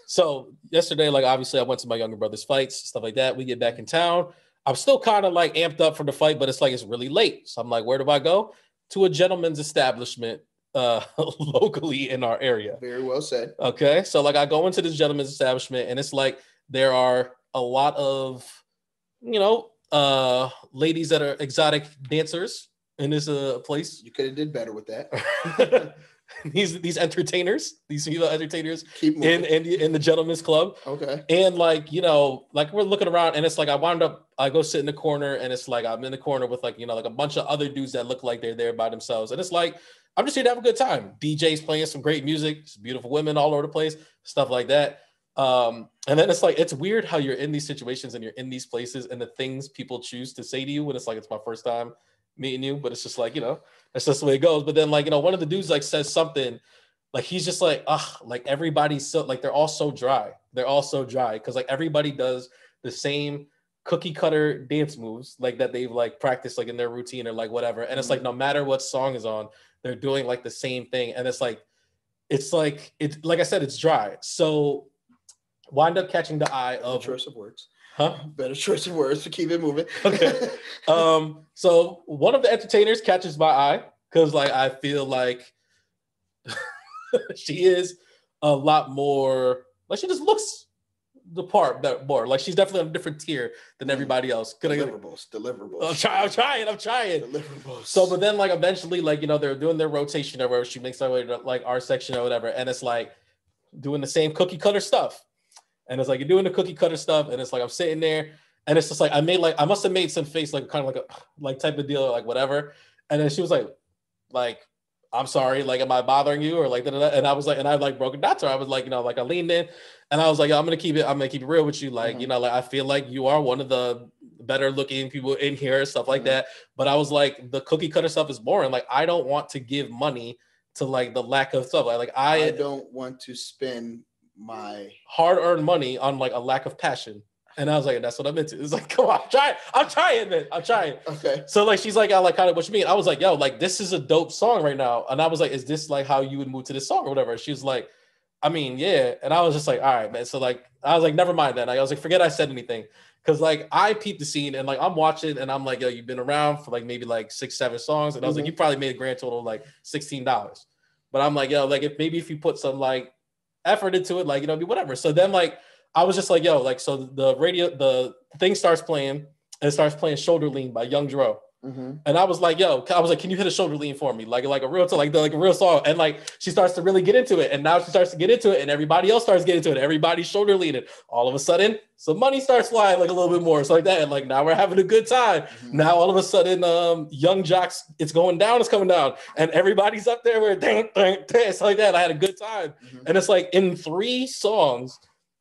So yesterday, like obviously I went to my younger brother's fights, stuff like that. We get back in town. I'm still kind of like amped up for the fight, but it's like it's really late. So I'm like, where do I go? To a gentleman's establishment locally in our area. Very well said. Okay. So like I go into this gentleman's establishment and it's like there are a lot of, ladies that are exotic dancers in this place. You could have did better with that. these entertainers, these female entertainers in the gentleman's club. Okay. And like we're looking around and it's like I go sit in the corner and it's like I'm in the corner with like a bunch of other dudes that look like they're there by themselves. And it's like I'm just here to have a good time. DJs playing some great music, some beautiful women all over the place, stuff like that. And then it's like, it's weird how you're in these situations and you're in these places and the things people choose to say to you when it's like, it's my first time meeting you, but it's just like, that's just the way it goes. But then like, one of the dudes like says something like he's just like, ugh, like everybody's so like they're all so dry. They're all so dry because like everybody does the same cookie cutter dance moves like that they've like practiced like in their routine or like whatever. And it's like no matter what song is on, they're doing like the same thing. And it's like I said, it's dry. So wind up catching the eye of choice of words. Huh? Better choice of words to keep it moving. Okay. So one of the entertainers catches my eye because like I feel like she is a lot more like she just looks the part that more like she's definitely on a different tier than everybody else. Deliverables. I'm trying. Deliverables. So, but then like eventually, like, you know, they're doing their rotation or where she makes her way to like our section or whatever, and it's like doing the same cookie cutter stuff. And it's like you're doing the cookie cutter stuff, and it's like I'm sitting there, and it's just like I must have made some face like kind of like a like type of deal or like whatever. And then she was like I'm sorry, like am I bothering you or like da-da-da? And I was like, and I like broke it down to her. I was like, you know, like I leaned in, and I was like, I'm gonna keep it real with you, like you know, like I feel like you are one of the better looking people in here, stuff like that. But I was like, the cookie cutter stuff is boring. Like I don't want to give money to like the lack of stuff. Like I don't want to spend my hard-earned money on like a lack of passion. And I was like, that's what I'm into. It's like, come on, I'm trying, man. I'm trying. Okay. So like, she's like, I like kind of what you mean. I was like, yo, like this is a dope song right now. And I was like, is this like how you would move to this song or whatever? She's like, I mean, yeah. And I was just like, all right, man. So like, I was like, never mind then. I was like, forget I said anything. Cause like I peeped the scene and like I'm watching and I'm like, yo, you've been around for like maybe like 6-7 songs. And I was like, you probably made a grand total of like $16. But I'm like, yo, like if you put some like effort into it, like, you know, whatever. So then like, I was just like, yo, like, so the thing starts playing and it starts playing Shoulder Lean by Young Dro. And I was like, yo, can you hit a shoulder lean for me? Like a real, like a real song. And like, she starts to really get into it. And now she starts to get into it and everybody else starts getting into it. Everybody's shoulder leaning. All of a sudden, some money starts flying like a little bit more. So like that. And like, now we're having a good time. Now, all of a sudden, Young Jocks, it's going down, it's coming down. And everybody's up there where it's like that. I had a good time. And it's like in 3 songs,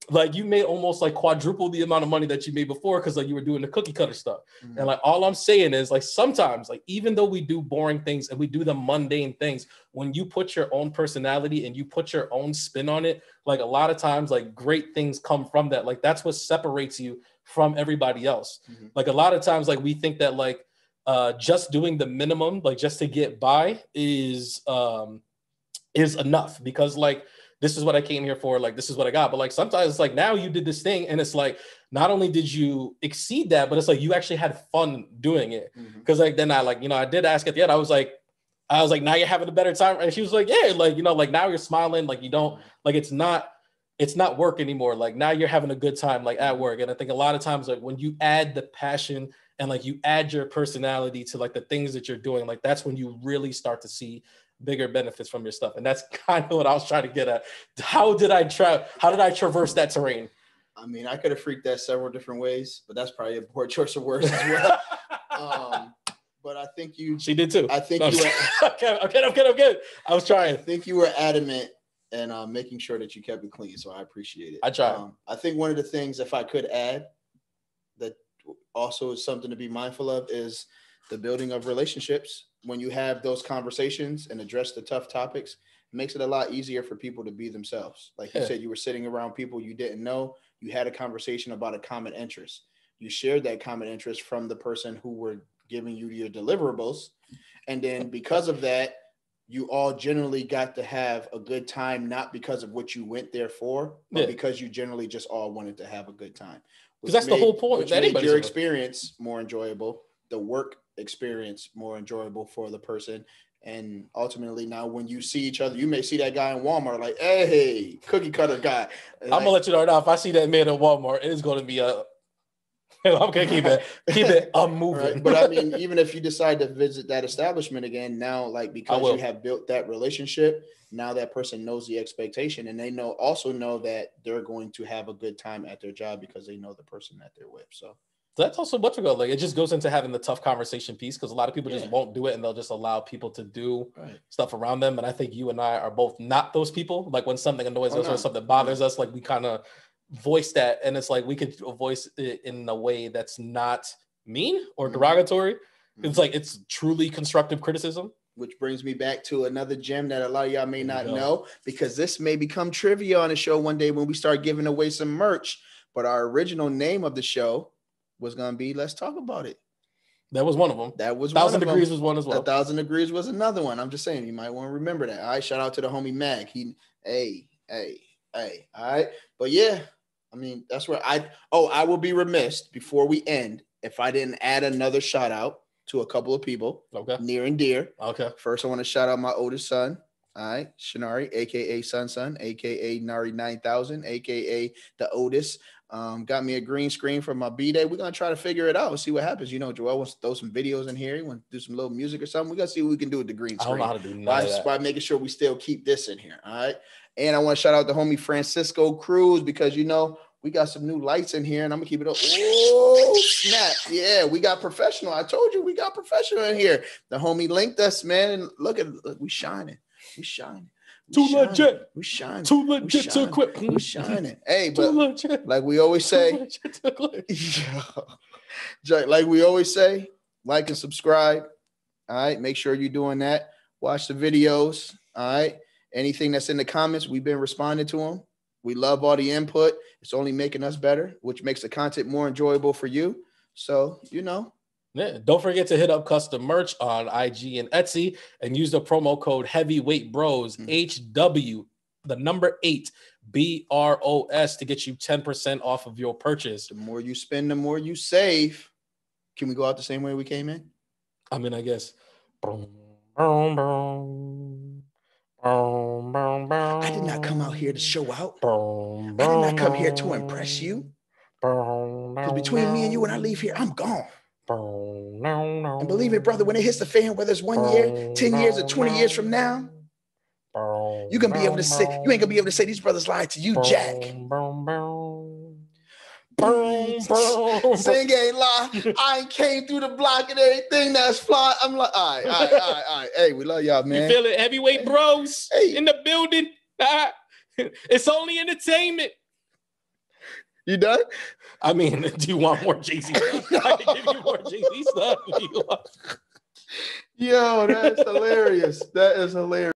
like you made almost like quadruple the amount of money that you made before because like you were doing the cookie cutter stuff. And like all I'm saying is like sometimes like even though we do boring things and we do the mundane things, when you put your own personality and you put your own spin on it, like a lot of times like great things come from that. Like that's what separates you from everybody else. Like a lot of times like we think that like just doing the minimum like just to get by is enough because like this is what I came here for. Like, this is what I got. But like, sometimes it's like, now you did this thing. And it's like, not only did you exceed that, but it's like, you actually had fun doing it. Cause like, then I like, you know, I did ask at the end, I was like, now you're having a better time. And she was like, yeah, like, you know, like now you're smiling. Like you don't like, it's not work anymore. Like now you're having a good time, like at work. And I think a lot of times, like when you add the passion and like you add your personality to like the things that you're doing, like that's when you really start to see bigger benefits from your stuff. And that's kind of what I was trying to get at. How did I traverse that terrain? I mean, I could have freaked that several different ways, but that's probably a poor choice of words as well. But I think she did too. I think you were I'm good. I was trying. I think you were adamant and making sure that you kept it clean. So I appreciate it. I tried. I think one of the things, if I could add, that also is something to be mindful of is the building of relationships. When you have those conversations and address the tough topics, it makes it a lot easier for people to be themselves. Like you said, you were sitting around people you didn't know. You had a conversation about a common interest. You shared that common interest from the person who were giving you your deliverables. And then because of that, you all generally got to have a good time, not because of what you went there for, but because you generally just all wanted to have a good time. Because that's the whole point. Which made your experience more enjoyable, the work experience more enjoyable for the person. And ultimately now when you see each other, you may see that guy in Walmart like, hey, cookie cutter guy. I'm gonna let you know right now, if I see that man in Walmart, it is going to be I'm gonna keep it moving. Right? But I mean, even if you decide to visit that establishment again, now like because you have built that relationship, now that person knows the expectation and they also know that they're going to have a good time at their job because they know the person that they're with. So that's also much ago. Like it just goes into having the tough conversation piece because a lot of people just won't do it and they'll just allow people to do stuff around them. And I think you and I are both not those people. Like when something annoys us or something bothers us, like we kind of voice that, and it's like we could voice it in a way that's not mean or derogatory. It's like it's truly constructive criticism. which brings me back to another gem that a lot of y'all may not know, because this may become trivia on the show one day when we start giving away some merch. But our original name of the show was going to be Let's Talk About It. That was one of them. That was 1,000 Degrees was one as well. 1,000 Degrees was another one. I'm just saying, you might want to remember that. All right, shout out to the homie Mag. Hey. All right. But yeah, I mean, that's where I will be remiss before we end if I didn't add another shout out to a couple of people near and dear. Okay. First, I want to shout out my oldest son. All right, Shinari, aka Sun, aka Nari 9000, aka the Otis. Got me a green screen for my B-Day. We're gonna try to figure it out and see what happens. You know, Joel wants to throw some videos in here. He wants to do some little music or something. We gotta see what we can do with the green screen. I don't know how to do none of that. By making sure we still keep this in here. All right. And I want to shout out the homie Francisco Cruz, because you know we got some new lights in here, and I'm gonna keep it up. Oh snap! Yeah, we got professional. I told you we got professional in here. The homie linked us, man, and look, we shining. We shining. Too legit. We shining. Too legit to equip. We shining. Hey, but like we always say, like we always say, like and subscribe. All right. Make sure you're doing that. Watch the videos. All right. Anything that's in the comments, we've been responding to them. We love all the input. It's only making us better, which makes the content more enjoyable for you. So, you know. Yeah, don't forget to hit up custom merch on IG and Etsy and use the promo code HeavyWeight Bros, HW, the number 8, BROS, to get you 10% off of your purchase. The more you spend, the more you save. Can we go out the same way we came in? I mean, I guess. I did not come out here to show out. I did not come here to impress you. Because between me and you, when I leave here, I'm gone. And believe it, brother, when it hits the fan, whether it's 1 year, 10 years, or 20 years from now, you're gonna be able to say, you ain't gonna be able to say these brothers lied to you, Jack. Saying ain't lie. I ain't came through the block and everything that's fly. I'm like, all right. Hey, we love y'all, man. You feel it? Heavyweight Bros in the building. It's only entertainment. You done? I mean, do you want more Jay-Z? I can give you more Jay-Z stuff. Yo, that's hilarious. That is hilarious.